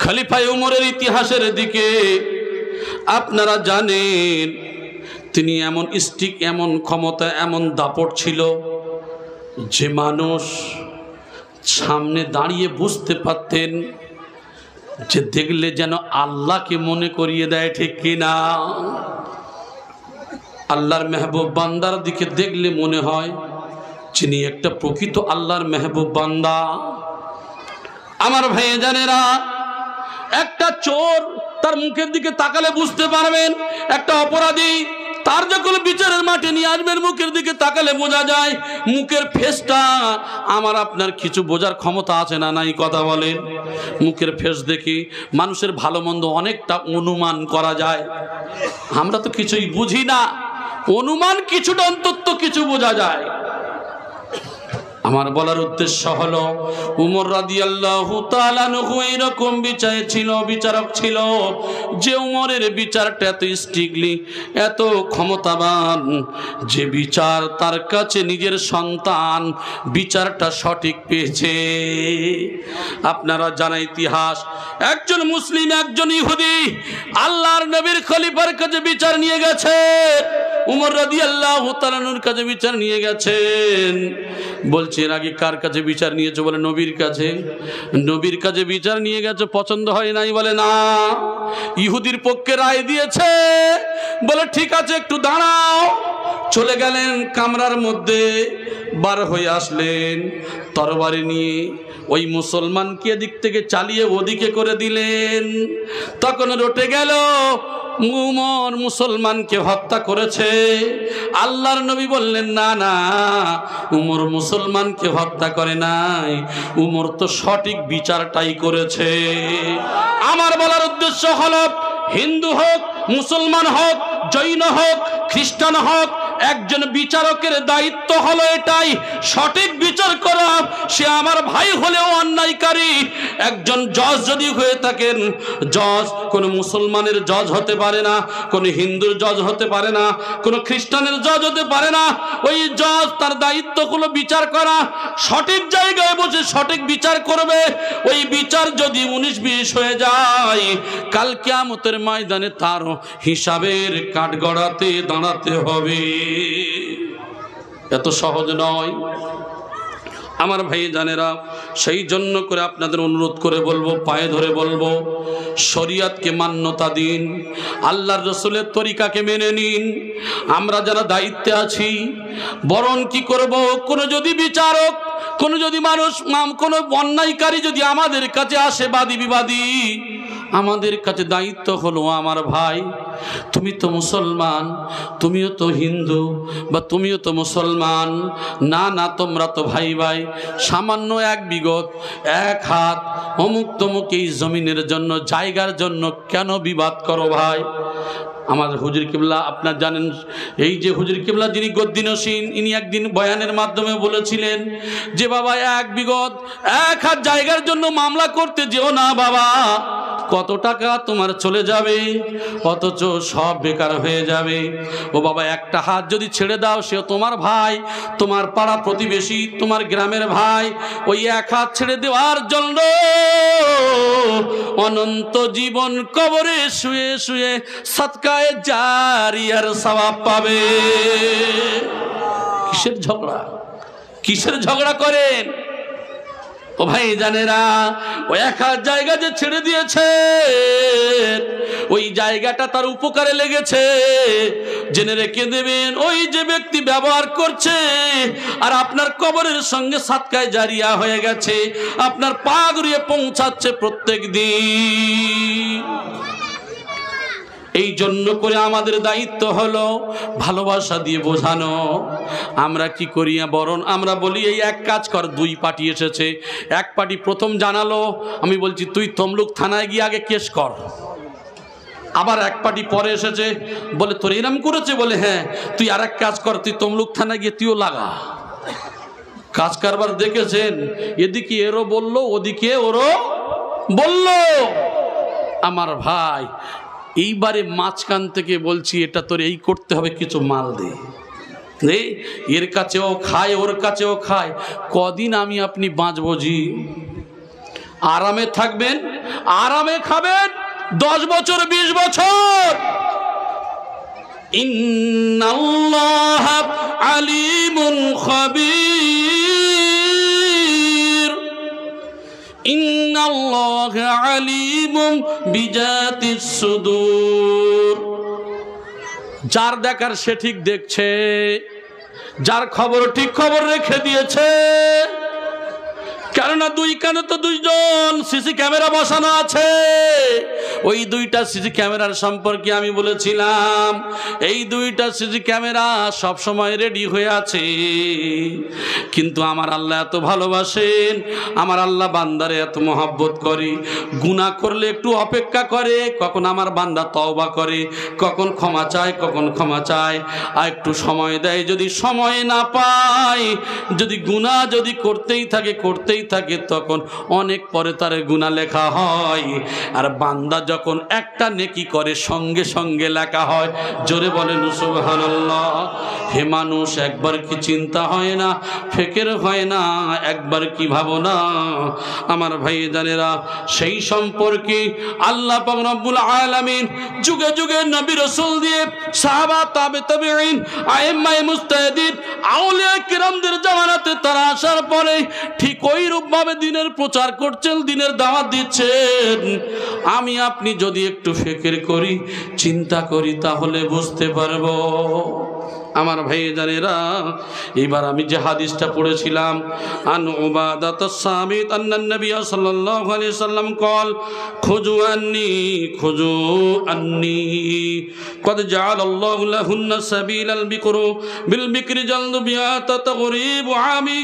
খলিফায়ে উমরের ইতিহাসের দিকে। আপনারা জানেন তিনি এমন স্টিক, এমন ক্ষমতা, এমন দাপট ছিল যে মানুষ সামনে দাঁড়িয়ে বুঝতে পারতেন যে দেখলে যেন আল্লাহকে মনে করিয়ে দেয়, ঠিক কিনা? আল্লাহর মেহবুব বান্দার দিকে দেখলে মনে হয় যিনি একটা প্রকৃত আল্লাহর মেহবুব বান্দা। আমার ভাই জানেরা, একটা চোর তার মুখের দিকে তাকালে বুঝতে পারবেন, একটা অপরাধী তার যখন বিচারের মাঠে নিয়ে আসবেন মুখের দিকে তাকালে বোঝা যায় মুখের ফেসটা। আমার আপনার কিছু বোঝার ক্ষমতা আছে না নাই? কথা বলেন। মুখের ফেস দেখি মানুষের ভালো মন্দ অনেকটা অনুমান করা যায়। আমরা তো কিছুই বুঝি না, অনুমান কিছুটা অন্তত কিছু বোঝা যায়। আমার বলার উদ্দেশ্য হলো, উমর রাদিয়াল্লাহু তাআলা আনহু এরকম বিচারক ছিল যে উমরের বিচারটা এত স্ট্রিক্টলি, এত ক্ষমতাবান, যে বিচার তার কাছে নিজের সন্তান বিচারটা সঠিক পেয়েছে। আপনারা জানা ইতিহাস, একজন মুসলিম একজন ইহুদি আল্লাহর নবীর খলিফার কাছে বিচার নিয়ে গেছে। উমর রাদিয়াল্লাহু তাআলা আনহুর কাছে বিচার নিয়ে গেছেন। বলছে এর আগে কার কাছে বিচার নিয়েছো? বলে নবীর কাছে। নবীর কাছে বিচার নিয়ে গেছে, পছন্দ হয় নাই? বলে না, ইহুদির পক্ষে রায় দিয়েছে। বলে ঠিক আছে, একটু দাঁড়াও। চলে গেলেন কামরার মধ্যে, বার হয়ে আসলেন তরবারি নিয়ে, ওই মুসলমানকে এদিক থেকে চালিয়ে ওদিকে করে দিলেন। তখন রটে গেল উমর মুসলমানকে হত্যা করেছে। আল্লাহর নবী বললেন না না, উমর মুসলমানকে হত্যা করে নাই, উমর তো সঠিক বিচারটাই করেছে। আমার বলার উদ্দেশ্য হলো, হিন্দু হোক, মুসলমান হোক, জৈন হোক, খ্রিস্টান হোক, একজন বিচারকের দায়িত্ব হলো এটাই, সঠিক বিচার করা। সে আমার ভাই হলেও অন্যায়কারী। একজন জজ যদি হয়ে থাকেন, জজ কোনো মুসলমানের জজ হতে পারে না, কোনো হিন্দুর জজ হতে পারে না, কোনো খ্রিস্টানের জজ হতে পারে না। ওই জজ তার দায়িত্ব হলো বিচার করা, সঠিক জায়গায় বসে সঠিক বিচার করবে। ওই বিচার যদি 19-20 হয়ে যায়, কাল কিয়ামতের ময়দানে তার হিসাবের কাঠগড়াতে দাঁড়াতে হবে। এত সহজ নয় আমার ভাই জানেরা। সেই জন্য করে আপনাদের অনুরোধ করে বলবো, পায়ে ধরে বলবো, শরীয়তকে মান্যতা দিন, আল্লাহর রাসূলের তরিকাকে মেনে নিন। আমরা যারা দায়িত্বে আছি, বরং কি করব, কোনো যদি বিচারক, কোনো যদি মানুষ, কোনো অন্যায়কারী যদি আমাদের কাছে আসে বাদী বিবাদী, আমাদের কাছে দায়িত্ব হলো, আমার ভাই তুমি তো মুসলমান, তুমিও তো হিন্দু, বা তুমিও তো মুসলমান, না না তোমরা তো ভাই ভাই, সামান্য এক বিগত এক হাত অমুক তমুক এই জমিনের জন্য, জায়গার জন্য কেন বিবাদ করো ভাই? আমাদের হুজুর কিবলা আপনার জানেন, এই যে হুজুর কিবলা যিনি গদ্দিনসীন, ইনি একদিন বয়ানের মাধ্যমে বলেছিলেন যে বাবা এক বিগত এক হাত জায়গার জন্য মামলা করতে যেও না বাবা, কত টাকা তোমার চলে যাবে, অথচ সব বেকার হয়ে যাবে। ও বাবা একটা হাত যদি ছেড়ে দাও, সেও তোমার ভাই, তোমার পাড়া প্রতিবেশী, তোমার গ্রামের ভাই। ওই এক হাত ছেড়ে দেওয়ার জন্য অনন্ত জীবন কবরে শুয়ে শুয়ে সদকায়ে জারিয়ার সওয়াব পাবে। কিসের ঝগড়া, কিসের ঝগড়া করেন ও ভাই জানেরা? ওই এক হাত জায়গা যে ছেড়ে দিয়েছে, ওই জায়গাটা তার উপকারে লেগেছে, জেনে রেখে দেবেন। ওই যে ব্যক্তি ব্যবহার করছে আর আপনার কবরের সঙ্গে সাদকায়ে জারিয়া হয়ে গেছে, আপনার পা ঘুরিয়ে পৌঁছাচ্ছে প্রত্যেক দিন। এই জন্য করে আমাদের দায়িত্ব হলো ভালোবাসা দিয়ে বোঝানো। আমরা কি করি, বরং আমরা বলি এই এক কাজ কর। দুই পার্টি এসেছে, এক পার্টি প্রথম জানালো, আমি বলছি তুই তমলুক থানায় গিয়ে আগে কেস কর। আবার এক পার্টি পরে এসেছে, বলে তোর এরম করেছে, বলে হ্যাঁ, তুই আর এক কাজ কর, তুই তমলুক থানায় গিয়ে তুইও লাগা। কাজ কারবার দেখেছেন, এদিকে এরও বললো, ওদিকে ওরও বললো। আমার ভাই এইবারে মাঝখান থেকে বলছি, এটা তোর এই করতে হবে, কিছু মাল দে, এর কাছেও খায় ওর কাছেও খায়, কদিন আমি আপনি বাঁচবো জি? আরামে থাকবেন, আরামে খাবেন, 10 বছর 20 বছর। ইন্নাল্লাহ আলিমুন খাবীর, ইন্নাল্লাহ আলিমুম বিজাতিস সুদূর। যার দেখার সে ঠিক দেখছে, যার খবর ঠিক খবর রেখে দিয়েছে। কেননা দুই কানে তো দুইজন সিসি ক্যামেরা বসানো আছে। ওই দুইটা সিসি ক্যামেরার সম্পর্কে আমি বলেছিলাম, এই দুইটা সিসি ক্যামেরা সব সময় রেডি হয়ে আছে। কিন্তু আমার আল্লাহ এত ভালোবাসেন, আমার আল্লাহ বান্দারে এত মহব্বত করে, গুনাহ করলে একটু অপেক্ষা করে, কখন আমার বান্দা তওবা করে, কখন ক্ষমা চায়, কখন ক্ষমা চায়, আর একটু সময় দেয়। যদি সময় না পায়, যদি গুনাহ যদি করতেই থাকে তখন অনেক পরে তার গুনাহ লেখা হয়। আর বান্দা যখন একটা নেকি করে সঙ্গে সঙ্গে লেখা হয়। জোরে বলেন সুবহানাল্লাহ। হে মানুষ, একবার কি চিন্তা হয় না, ফিকির হয় না, একবার কি ভাবনা? আমার ভাই জানেরা, সেই সম্পর্কে আল্লাহ পাক রব্বুল আলামিন যুগে যুগে নবী রাসূল দিয়ে, সাহাবা, তাবেঈন, আইম্মায়ে মুজতাহিদিন, আউলিয়া কিরামদের জামানাতে তারা আসার পরে ঠিক ওই রূপভাবে দিনের প্রচার করছেন, দিনের দাওয়াত দিচ্ছেন। আমি আপনি যদি একটু ফিকির করি, চিন্তা করি, তাহলে বুঝতে পারবো। আমার ভাই জানেরা, এবার আমি যে হাদিসটা পড়েছিলাম, আন উবাদাতাস সামিত আন্নান নবী সাল্লাল্লাহু আলাইহি সাল্লাম قال খুযু আন্নী قد جعل الله لهن سبيل البكر بالبكر جلد بيات تغريب عامي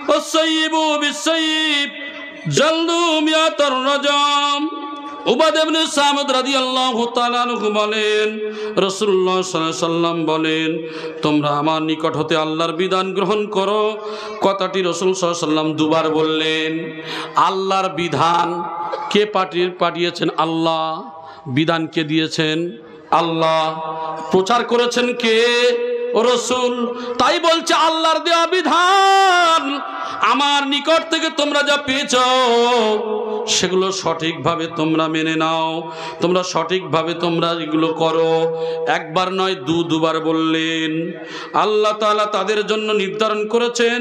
والسيب بالسيب جلد مئات الرجم উবাদা ইবনে সামিত রাদিয়াল্লাহু তাআলা আনহু বলেন, রাসূলুল্লাহ সাল্লাল্লাহু আলাইহি সাল্লাম বলেন, তোমরা আমার নিকট হতে আল্লাহর বিধান গ্রহণ করো। কথাটি রাসূল সাল্লাল্লাহু আলাইহি সাল্লাম দুবার বললেন। আল্লাহর বিধান কে পাঠিয়েছেন? আল্লাহ। বিধান কে দিয়েছেন? আল্লাহ। প্রচার করেছেন কে? রাসূল। তাই বলছে আল্লাহর দেওয়া বিধান আমার নিকট থেকে তোমরা যা পেয়েছো সেগুলো সঠিকভাবে তোমরা মেনে নাও, তোমরা সঠিকভাবে তোমরা এগুলো করো। একবার নয় দুবার বললেন। আল্লাহ তাআলা তাদের জন্য নির্ধারণ করেছেন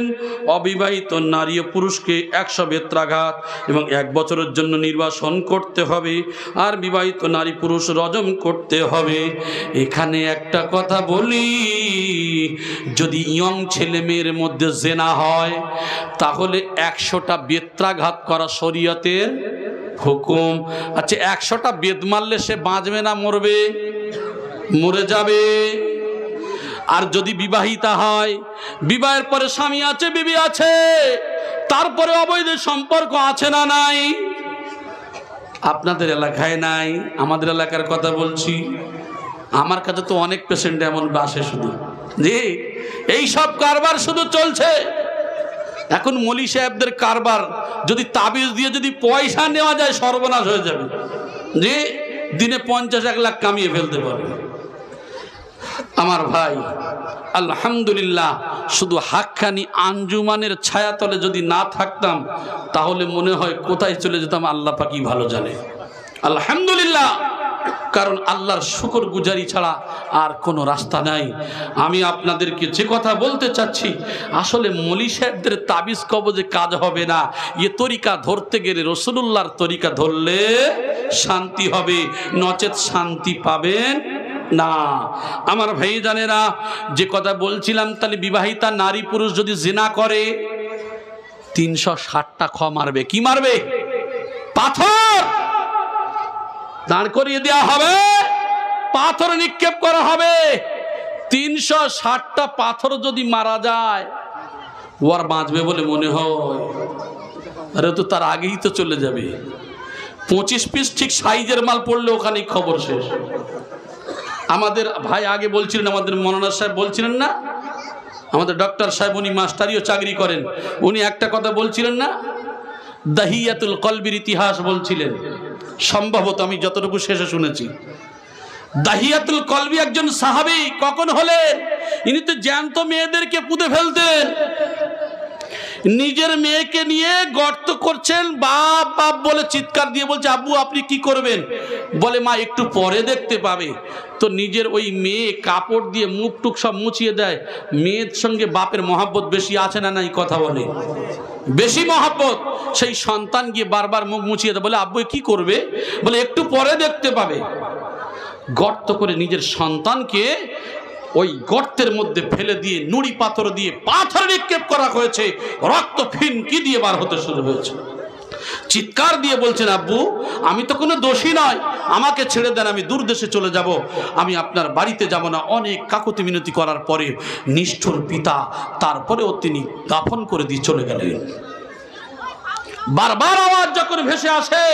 অবিবাহিত নারী ও পুরুষকে 100 বেত্রাঘাত এবং 1 বছরের জন্য নির্বাসন করতে হবে, আর বিবাহিত নারী পুরুষ রজম করতে হবে। এখানে একটা কথা বলি, যদি ইয়ং ছেলে মেয়ের মধ্যে জেনা হয় তাহলে 100টা বেত্রাঘাত করা শরীয়তের হুকুম। আচ্ছা, 100টা বেদ মারলে সে বাঁচবে না মরবে? মরে যাবে। আর যদি বিবাহিতা হয়, বিবাহের পরে স্বামী আছে, বিবি আছে, তারপরে অবৈধ সম্পর্ক আছে না নাই? আপনাদের এলাকায় নাই, আমাদের এলাকার কথা বলছি। আমার কাছে তো অনেক পেশেন্ট এমন আসে শুধু, জি এই সব কারবার শুধু চলছে। এখন মলি সাহেবদের কারবার, যদি তাবিজ দিয়ে যদি পয়সা নেওয়া যায় সর্বনাশ হয়ে যাবে। যে দিনে 50-1 লাখ কামিয়ে ফেলতে পারবে। আমার ভাই, আলহামদুলিল্লাহ, শুধু হাক্কানি আঞ্জুমানের ছায়াতলে যদি না থাকতাম তাহলে মনে হয় কোথায় চলে যেতাম আল্লাহ পাকই ভালো জানে। আলহামদুলিল্লাহ, কারণ আল্লাহর শুকর গুজারি ছাড়া আর কোনো রাস্তা নাই। আমি আপনাদেরকে যে কথা বলতে চাচ্ছি, আসলে মলি সাহেবদের তাবিজ কবজে কাজ হবে না। এ তরিকা ধরতে গেলে রাসূলুল্লাহর তরিকা ধরলে শান্তি হবে, নচেত শান্তি পাবেন না। আমার ভাই জানেরা, যে কথা বলছিলাম, তাহলে বিবাহিতা নারী পুরুষ যদি জিনা করে 360টা খ মারবে। কি মারবে? পাথর দাঁড় করিয়ে দেওয়া হবে, পাথর নিক্ষেপ করা হবে। 360টা পাথর যদি মারা যায়, ও আর বাঁচবে বলে মনে হয়? আরে তো তার আগেই তো চলে যাবে। 25 পিস ঠিক সাইজের মাল পড়লে ওখানেই খবর শেষ। আমাদের ভাই আগে বলছিলেন, আমাদের মৌলানা সাহেব বলছিলেন না, আমাদের ডক্টর সাহেব, উনি মাস্টারিও চাকরি করেন, উনি একটা কথা বলছিলেন না, দাহিয়াতুল কলবির ইতিহাস বলছিলেন। সম্ভবত আমি যতটুকু শেষে শুনেছি, দাহিয়াতুল কলবি একজন সাহাবী কখন হলেন? ইনি তো জ্যান্ত মেয়েদেরকে পুঁতে ফেলতেন। নিজের মেয়েকে নিয়ে গর্ত করছেন, বাপ বাপ বলে চিৎকার দিয়ে বলছে, আব্বু আপনি কি করবেন? বলে, মা একটু পরে দেখতে পাবে। তো নিজের ওই মেয়ে কাপড় দিয়ে মুখ টুক সব মুছিয়ে দেয়। মেয়ের সঙ্গে বাপের মহাব্বত বেশি আছে না নাই? কথা বলে বেশি মহাব্বত। সেই সন্তান গিয়ে বারবার মুখ মুছিয়ে দেয়, বলে আব্বু কি করবে? বলে একটু পরে দেখতে পাবে। গর্ত করে নিজের সন্তানকে ওই গর্তের মধ্যে ফেলে দিয়ে নুড়ি পাথর দিয়ে পাথর নিক্ষেপ করা হয়েছে, রক্ত ফিনকি দিয়ে বার হতে শুরু হয়েছে। চিৎকার দিয়ে বলছেন, আব্বু আমি তো কোনো দোষী নয়, আমাকে ছেড়ে দেন, আমি দূর দেশে চলে যাব, আমি আপনার বাড়িতে যাব না। অনেক কাকুতি মিনতি করার পরে নিষ্ঠুর পিতা তারপরেও তিনি দাফন করে দিয়ে চলে গেলেন। বারবার আওয়াজ যখন ভেসে আসে,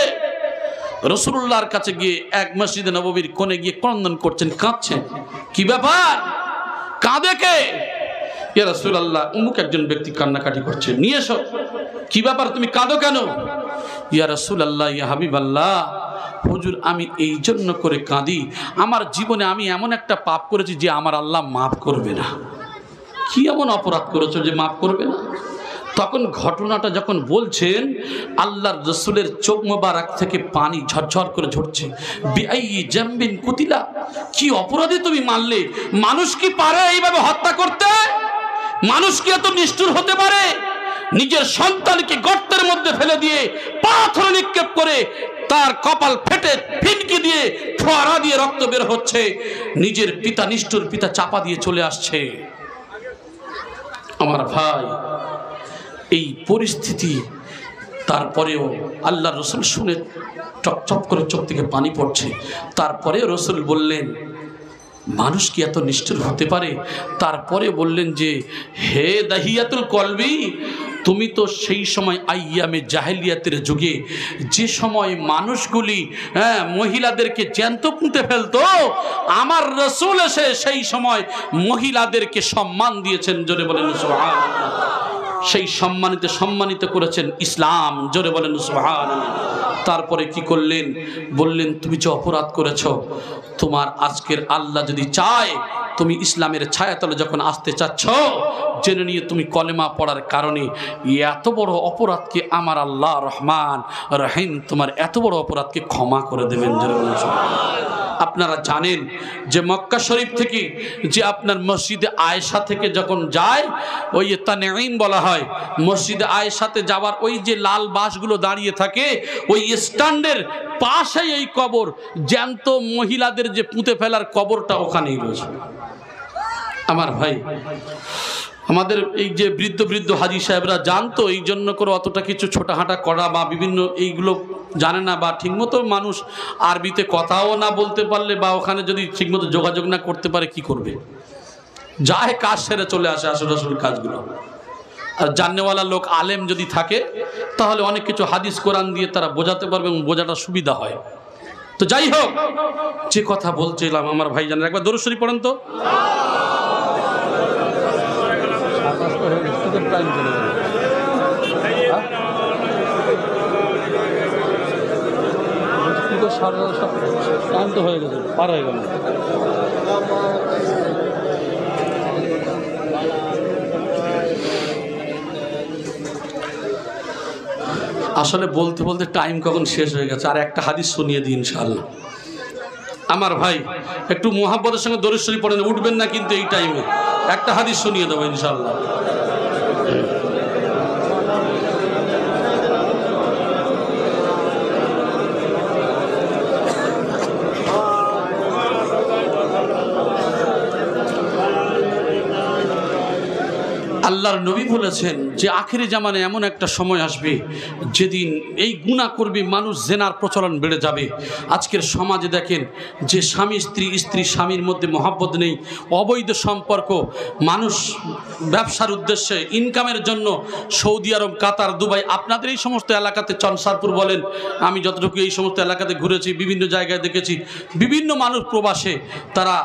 রাসূলুল্লাহর কাছে গিয়ে এক মসজিদে নববীর কোণে গিয়ে ক্রন্দন করছেন, কাঁদছেন। কি ব্যাপার? কাঁদে কে? ইয়া রাসূলুল্লাহ, অমুক একজন ব্যক্তি কান্নাকাটি করছে, নিয়ে এসো। কি ব্যাপার, তুমি কাঁদো কেন? ইয়া রাসূলুল্লাহ, ইয়া হাবিবাল্লাহ, হুজুর আমি এই জন্য করে কাঁদি, আমার জীবনে আমি এমন একটা পাপ করেছি যে আমার আল্লাহ মাফ করবে না। কি এমন অপরাধ করেছো যে মাফ করবে না? তখন ঘটনাটা যখন বলছেন, আল্লাহর রাসূলের চোখ মোবারক থেকে পানি ঝরঝর করে ঝরছে। বিআইয়ি জামবিন কুতিলা, কি অপরাধে তুমি মারলে? মানুষ কি পারে এইভাবে হত্যা করতে? মানুষ কি এত নিষ্ঠুর হতে পারে? নিজের সন্তানকে গর্তের মধ্যে ফেলে দিয়ে পাথর নিক্ষেপ করে তার কপাল ফেটে ফিনকি দিয়ে ফোয়ারা দিয়ে রক্ত বের হচ্ছে। নিজের পিতা, নিষ্ঠুর পিতা চাপা দিয়ে চলে আসছে। আমার ভাই, এই পরিস্থিতি তারপরেও আল্লাহর রাসূল শুনে চপচপ করে চোখ থেকে পানি পড়ছে। তারপরে রাসূল বললেন, মানুষ কি এত নিষ্ঠুর হতে পারে? তারপরে বললেন যে, হে দাহিয়াতুল কলবি, তুমি তো সেই সময় আইয়ামে জাহেলিয়াতের যুগে যে সময় মানুষগুলি মহিলাদেরকে জ্যান্ত পুঁতে ফেলতো, আমার রাসূল এসে সেই সময় মহিলাদেরকে সম্মান দিয়েছেন। জোরে বলেন সুবহানাল্লাহ। সেই সম্মানিত করেছেন ইসলাম। জোরে বলেন সুবহানাল্লাহ। তারপরে কি করলেন? বললেন তুমি যে অপরাধ করেছো, তোমার আজকের আল্লাহ যদি চায় তুমি ইসলামের ছায়াতলে যখন আসতে চাচ্ছ, জেনে নিয়ে তুমি কলেমা পড়ার কারণে এত বড় অপরাধকে আমার আল্লাহ রহমান রহিম তোমার এত বড় অপরাধকে ক্ষমা করে দেবেন। আপনারা জানেন যে মক্কা শরীফ থেকে যে আপনার মসজিদে আয়েশা থেকে যখন যায়, ওই তানঈম বলা হয়, মসজিদে আয়েশাতে যাওয়ার ওই যে লাল বাসগুলো দাঁড়িয়ে থাকে, ওই স্ট্যান্ডের পাশেই এই কবর, জ্যান্ত মহিলাদের যে পুঁতে ফেলার কবরটা ওখানেই রয়েছে। আমার ভাই, আমাদের এই যে বৃদ্ধ হাজি সাহেবরা জানতো, এই জন্য করে অতটা কিছু ছোটাহাঁটা করা বা বিভিন্ন এইগুলো জানে না, বা ঠিকমতো মানুষ আরবিতে কথাও না বলতে পারলে বা ওখানে যদি ঠিকমতো যোগাযোগ না করতে পারে কি করবে? যায় কাজ সেরে চলে আসে আসল কাজগুলো। আর জাননেওয়ালা লোক আলেম যদি থাকে তাহলে অনেক কিছু হাদিস কোরআন দিয়ে তারা বোঝাতে পারবে এবং বোঝাটা সুবিধা হয়। তো যাই হোক, যে কথা বলছিলাম আমার ভাই জানেন, একবার দরুদ শরীফ পড়েন তো। টাইম চলে গেল, টাইম তো হয়ে গেছে, পার হয়ে গেল। আসলে বলতে বলতে টাইম কখন শেষ হয়ে গেছে। আর একটা হাদিস শুনিয়ে দিই ইনশাআল্লাহ। আমার ভাই একটু মুহাব্বতের সঙ্গে দরুদ শরীফ পড়েন, উঠবেন না কিন্তু এই টাইমে। একটা হাদিস শুনিয়ে দেবো ইনশাআল্লাহ। আল্লাহর নবী বলেছেন যে আখিরি জামানে এমন একটা সময় আসবে যেদিন এই গুনাহ করবে মানুষ, জেনার প্রচলন বেড়ে যাবে। আজকের সমাজে দেখেন যে স্বামী স্ত্রী স্বামীর মধ্যে মহব্বত নেই, অবৈধ সম্পর্ক, মানুষ ব্যবসার উদ্দেশ্যে ইনকামের জন্য সৌদি আরব, কাতার, দুবাই, আপনাদের এই সমস্ত এলাকাতে, চনসারপুর বলেন, আমি যতটুকু এই সমস্ত এলাকাতে ঘুরেছি, বিভিন্ন জায়গায় দেখেছি বিভিন্ন মানুষ প্রবাসে তারা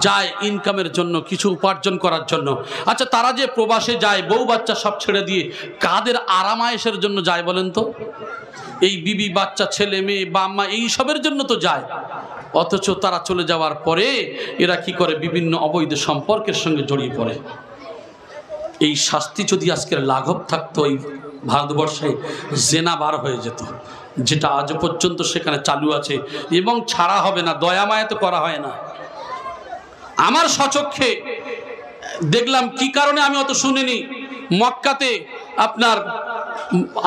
যায় ইনকামের জন্য, কিছু উপার্জন করার জন্য। আচ্ছা, তারা যে প্রবাসে যায় বউ বাচ্চা সব ছেড়ে দিয়ে কাদের আরামায়েশের জন্য যায় বলেন তো? এই বিবি বাচ্চা ছেলে মেয়ে বাম্মা এইসবের জন্য তো যায়। অথচ তারা চলে যাওয়ার পরে এরা কি করে? বিভিন্ন অবৈধ সম্পর্কের সঙ্গে জড়িয়ে পড়ে। এই শাস্তি যদি আজকের লাঘব থাকতো, এই ভারতবর্ষে জেনা বার হয়ে যেত, যেটা আজ পর্যন্ত সেখানে চালু আছে এবং ছাড়া হবে না। দয়া মায়া তো করা হয় না। আমার স্বচক্ষে দেখলাম, কি কারণে আমি অত শুনিনি, মক্কাতে আপনার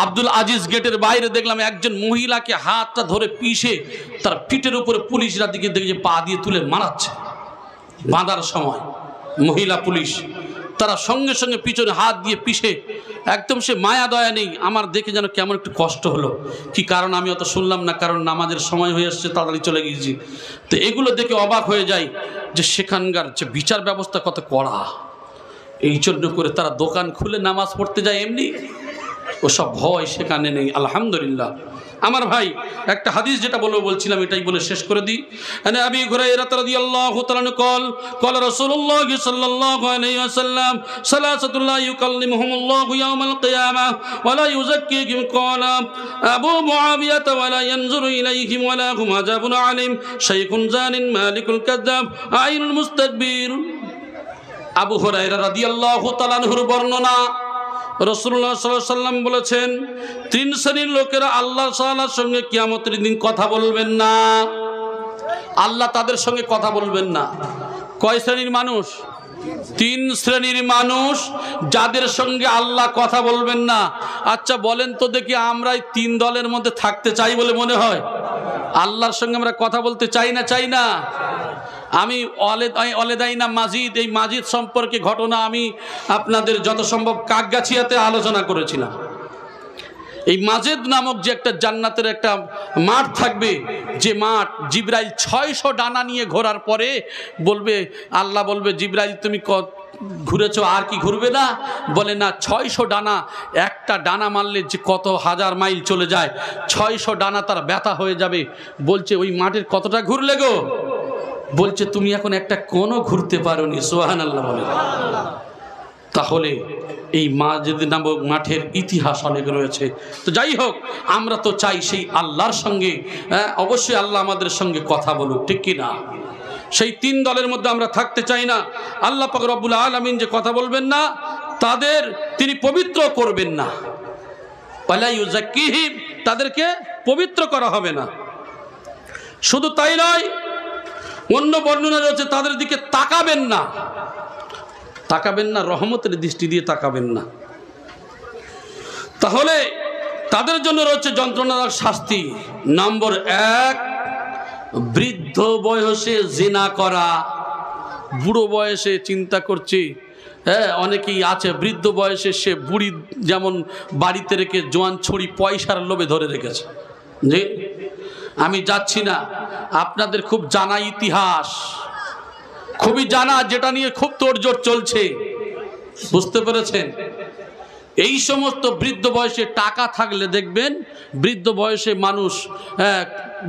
আব্দুল আজিজ গেটের বাইরে দেখলাম একজন মহিলাকে হাতটা ধরে পিষে তার পিঠের উপরে পুলিশরা দিকে দেখে পা দিয়ে তুলে মারাচ্ছে। বাঁধার সময় মহিলা পুলিশ, তারা সঙ্গে সঙ্গে পিছনে হাত দিয়ে পিষে, একদম সে মায়া দয়া নেই। আমার দেখে যেন কেমন একটু কষ্ট হলো। কি কারণ আমি অত শুনলাম না, কারণ নামাজের সময় হয়ে আসছে, তাড়াতাড়ি চলে গিয়েছি। তো এগুলো দেখে অবাক হয়ে যায় যে সেখানকার যে বিচার ব্যবস্থা কত কড়া। এই জন্য করে তারা দোকান খুলে নামাজ পড়তে যায়, এমনি ওসব ভয় সেখানে নেই। আলহামদুলিল্লাহ। আমার ভাই একটা হাদিস যেটা বলছিলাম এটাই বলে শেষ করে দিই। আবি হুরায়রা রাদিয়াল্লাহু তাআলা قال قال رسول الله صلى الله عليه وسلم ثلاثه لا يكلمهم الله يوم القيامه ولا يزكيهم قال ابو معاويه ولا ينظر اليهم ولا هم عذاب عليم شيخ زان مالك الكذاب عين المستكبر। আবু হুরায়রা রাদিয়াল্লাহু তাআলা আনহুর বর্ণনা, রাসূলুল্লাহ সাল্লাল্লাহু আলাইহি ওয়াসাল্লাম বলেছেন, তিন শ্রেণীর লোকেরা আল্লাহ তাআলার সঙ্গে কিয়ামতের দিন কথা বলবেন না। আল্লাহ তাদের সঙ্গে কথা বলবেন না। কয় শ্রেণীর মানুষ? তিন শ্রেণীর মানুষ যাদের সঙ্গে আল্লাহ কথা বলবেন না। আচ্ছা বলেন তো দেখি, আমরা এই তিন দলের মধ্যে থাকতে চাই বলে মনে হয়? আল্লাহর সঙ্গে আমরা কথা বলতে চাই না? চাই না? আমি অলেদাইনা মাজিদ, এই মাজিদ সম্পর্কে ঘটনা আমি আপনাদের যত সম্ভব কাকগাছিয়াতে আলোচনা করেছিলাম। এই মাজিদ নামক যে একটা জান্নাতের একটা মাঠ থাকবে, যে মাঠ জিবরাইল 600 ডানা নিয়ে ঘোরার পরে বলবে, আল্লাহ বলবে জিবরাইল তুমি ঘুরেছো, আর কি ঘুরবে না? বলে না, 600 ডানা, একটা ডানা মারলে যে কত হাজার মাইল চলে যায়, 600 ডানা তার ব্যথা হয়ে যাবে। বলছে ওই মাঠের কতটা ঘুরলে গো? বলছে তুমি এখন একটা কোনও ঘুরতে পারোনি। সুবহানাল্লাহ বলে। তাহলে এই মাঠের ইতিহাস অনেক রয়েছে। তো যাই হোক, আমরা তো চাই সেই আল্লাহর সঙ্গে, অবশ্যই আল্লাহ আমাদের সঙ্গে কথা বলুক, ঠিক কি না? সেই 3 দলের মধ্যে আমরা থাকতে চাই না। আল্লাহ পাক রব্বুল আলামিন যে কথা বলবেন না, তাদের তিনি পবিত্র করবেন না। ওয়ালা ইউযাক্কিহিম, তাদেরকে পবিত্র করা হবে না। শুধু তাই নয়, অন্য বর্ণনা রয়েছে তাদের দিকে তাকাবেন না। তাকাবেন না, রহমতের দৃষ্টি দিয়ে তাকাবেন না। তাহলে তাদের জন্য রয়েছে যন্ত্রণাদায়ক শাস্তি। নম্বর 1, বৃদ্ধ বয়সে জিনা করা। বুড়ো বয়সে চিন্তা করছি, অনেকেই আছে বৃদ্ধ বয়সে সে বুড়ি যেমন বাড়িতে রেখে জোয়ান ছড়ি পয়সার লোভে ধরে রেখেছে। যে আমি যাচ্ছি না, আপনাদের খুব জানা ইতিহাস, খুবই জানা, যেটা নিয়ে খুব তোড়জোড় চলছে, বুঝতে পেরেছেন? এই সমস্ত বৃদ্ধ বয়সে টাকা থাকলে দেখবেন বৃদ্ধ বয়সে মানুষ,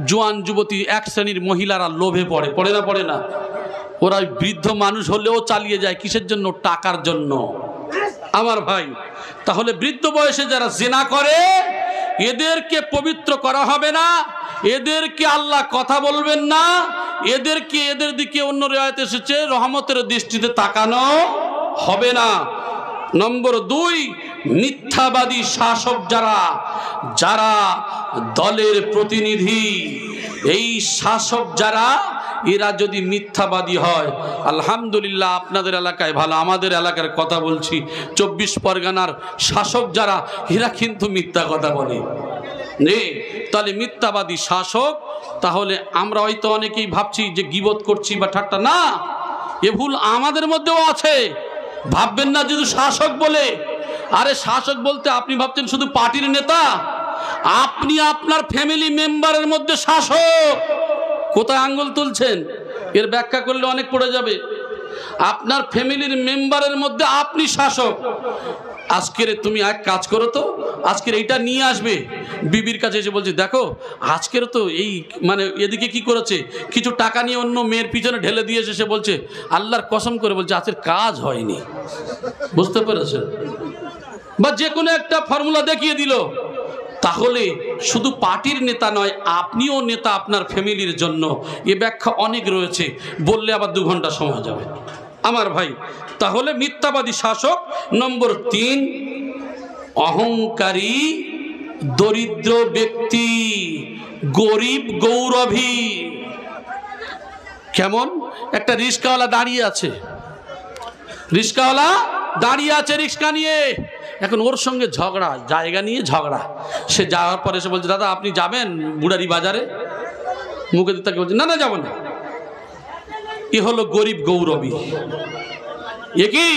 জোয়ান যুবতী, এক শ্রেণীর মহিলারা লোভে পড়ে না পড়ে না? ওরা বৃদ্ধ মানুষ হলেও চালিয়ে যায়, কিসের জন্য? টাকার জন্য। আমার ভাই, তাহলে বৃদ্ধ বয়সে যারা জিনা করে এদেরকে পবিত্র করা হবে না, এদেরকে আল্লাহ কথা বলবেন না, এদের দিকে অন্য রিওয়ায়াতে এসেছে রহমতের দৃষ্টিতে তাকানো হবে না। নম্বর 2, মিথ্যাবাদী শাসক যারা দলের প্রতিনিধি, এই শাসক যারা, এরা যদি মিথ্যাবাদী হয়, আলহামদুলিল্লাহ আপনাদের এলাকায় ভালো, আমাদের এলাকার কথা বলছি, 24 পরগনার শাসক যারা, এরা কিন্তু মিথ্যা কথা বলে। তাহলে মিথ্যাবাদী শাসক, তাহলে আমরা হয়তো অনেকেই ভাবছি যে গীবত করছি বা ঠাট্টা, না, এ ভুল আমাদের মধ্যেও আছে। ভাববেন না যদি শাসক বলে, আরে শাসক বলতে আপনি ভাবছেন শুধু পার্টির নেতা, আপনি আপনার ফ্যামিলি মেম্বারের মধ্যে শাসক। কোথায় আঙ্গুল তুলছেন? এর ব্যাখ্যা করলে অনেক পড়ে যাবে। আপনার ফ্যামিলির মেম্বারের মধ্যে আপনি শাসক। আজকের তুমি এক কাজ করো তো, আজকের এইটা নিয়ে আসবে, বিবির কাছে এসে বলছে দেখো আজকের তো এই মানে এদিকে কি করেছে, কিছু টাকা নিয়ে অন্য মেয়ের পিছনে ঢেলে দিয়ে এসে বলছে, আল্লাহর কসম করে বলছে আজকের কাজ হয়নি। বুঝতে পেরেছেন? বা যে কোনো একটা ফর্মুলা দেখিয়ে দিল। তাহলে শুধু পার্টির নেতা নয়, আপনিও নেতা আপনার ফ্যামিলির জন্য। এ ব্যাখ্যা অনেক রয়েছে, বললে আবার 2 ঘন্টা সময় যাবে। আমার ভাই, তাহলে মিথ্যাবাদী শাসক। নম্বর 3, অহংকারী দরিদ্র ব্যক্তি, গরিব গৌরবী। কেমন? একটা রিক্সাওয়ালা দাঁড়িয়ে আছে, রিক্সা নিয়ে, এখন ওর সঙ্গে ঝগড়া, জায়গা নিয়ে ঝগড়া। সে যাওয়ার পরে এসে বলছে দাদা আপনি যাবেন বুড়ারি বাজারে? মুখে দিতে বলছে না যাবো না। এ হলো গরিব গৌরবী। এ কি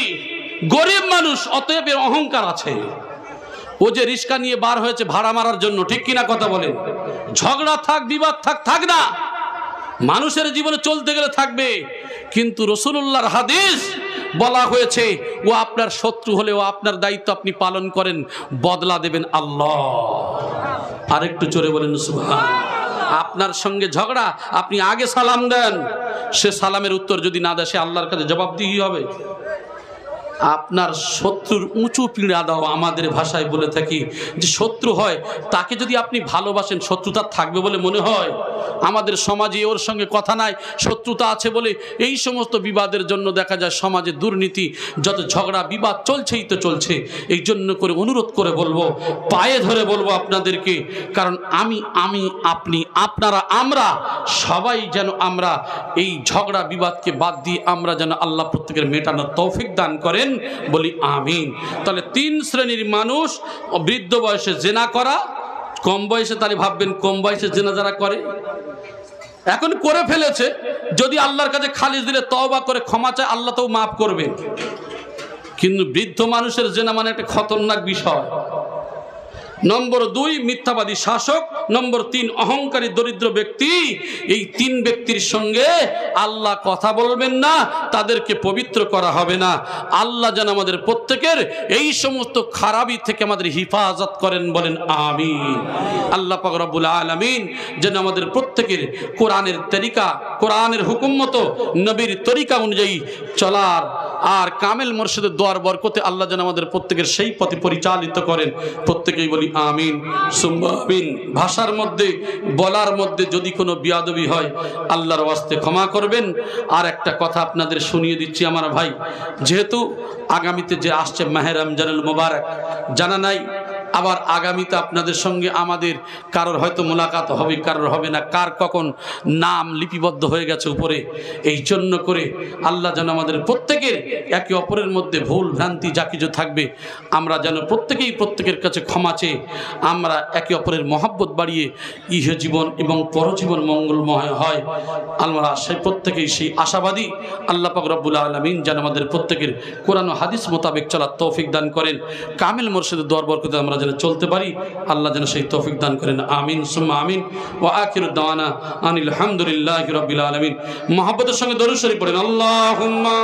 গরিব মানুষ, অতএব এর অহংকার আছে। ও যে রিক্সা নিয়ে বার হয়েছে ভাড়া মারার জন্য, ঠিক কিনা কথা বলেন? ঝগড়া থাক, বিবাদ থাক না, মানুষের জীবনে চলতে গেলে থাকবে। কিন্তু রাসূলুল্লাহর হাদিস বলা হয়েছে, ও আপনার শত্রু হলেও আপনার দায়িত্ব আপনি পালন করেন, বদলা দেবেন আল্লাহ। আরেকটু জোরে বলেন সুবহানাল্লাহ। আপনার সঙ্গে ঝগড়া, আপনি আগে সালাম দেন, সে সালামের উত্তর যদি না দেয়, সে আল্লাহর কাছে জবাবদিহি হবে। আপনার শত্রুর উঁচু পিঁড়া দাও, আমাদের ভাষায় বলে থাকি যে শত্রু হয় তাকে যদি আপনি ভালোবাসেন, শত্রুতা থাকবে বলে মনে হয়? আমাদের সমাজে ওর সঙ্গে কথা নাই, শত্রুতা আছে বলে এই সমস্ত বিবাদের জন্য দেখা যায় সমাজে দুর্নীতি, যত ঝগড়া বিবাদ চলছেই তো চলছে। এই জন্য করে অনুরোধ করে বলবো, পায়ে ধরে বলবো আপনাদেরকে, কারণ আমি আপনি আপনারা আমরা সবাই যেন আমরা এই ঝগড়া বিবাদকে বাদ দিয়ে আমরা যেন আল্লাহ প্রত্যেকের মেটানোর তৌফিক দান করেন, বলি আমিন। তাহলে 3 শ্রেণীর মানুষ, বৃদ্ধ বয়সে জেনা করা, কম বয়সে, তাহলে ভাববেন কম বয়সে জেনা যারা করে, এখন করে ফেলেছে, যদি আল্লাহর কাছে খালিস দিলে তওবা করে ক্ষমা চায়, আল্লাহ তো মাফ করবেন। কিন্তু বৃদ্ধ মানুষের জেনা মানে একটা খতরনাক বিষয়। নম্বর 2 মিথ্যাবাদী শাসক, নম্বর 3 অহংকারী দরিদ্র ব্যক্তি। এই 3 ব্যক্তির সঙ্গে আল্লাহ কথা বলবেন না, তাদেরকে পবিত্র করা হবে না। আল্লাহ যেন আমাদের প্রত্যেকের এই সমস্ত খারাপি থেকে আমাদের হিফাজত করেন, বলেন আমিন। আল্লাহ পাক রব্বুল আলামিন যেন আমাদের প্রত্যেকের কোরআনের তরিকা, কোরআনের হুকুম মতো নবীর তরিকা অনুযায়ী চলার আর কামেল মুর্শিদের দোয়ার বরকতে আল্লাহ যেন আমাদের প্রত্যেকের সেই পথে পরিচালিত করেন। প্রত্যেকেই বলি আমিন সুম্মা আমিন। ভাষার মধ্যে বলার মধ্যে যদি কোনো বিয়াদবি হয় আল্লাহর ওয়াস্তে ক্ষমা করবেন। আর একটা কথা আপনাদের শুনিয়ে দিচ্ছি আমার ভাই, যেহেতু আগামীতে যে আসছে মাহে রমজানুল মুবারক, জানা নাই আবার আগামীতে আপনাদের সঙ্গে আমাদের কারোর হয়তো মোলাকাত হবে, কারোর হবে না, কার কখন নাম লিপিবদ্ধ হয়ে গেছে উপরে। এই জন্য করে আল্লাহ যেন আমাদের প্রত্যেকের একে অপরের মধ্যে ভুল ভ্রান্তি যা কিছু থাকবে আমরা যেন প্রত্যেকেই প্রত্যেকের কাছে ক্ষমা চেয়ে আমরা একে অপরের মহব্বত বাড়িয়ে ইহ জীবন এবং পরজীবন মঙ্গলময় হয়। আমরা সেই প্রত্যেকেই সেই আশাবাদী। আল্লাহ পাক রব্বুল আলামিন যেন আমাদের প্রত্যেকের কোরআন ও হাদিস মোতাবেক চলার তৌফিক দান করেন। কামিল মুর্শিদের দোয়ার বরকতে আমরা যেন চলতে পারি, আল্লাহ যেন সেই তৌফিক দান করেন। আমিন সুম্মা আমিন। ওয়া আখিরু দাওয়ানা আনিল হামদুলিল্লাহি রাব্বিল আলামিন। মুহাব্বতের সঙ্গে দরুদ শরীফ পড়েন। আল্লাহুম্মা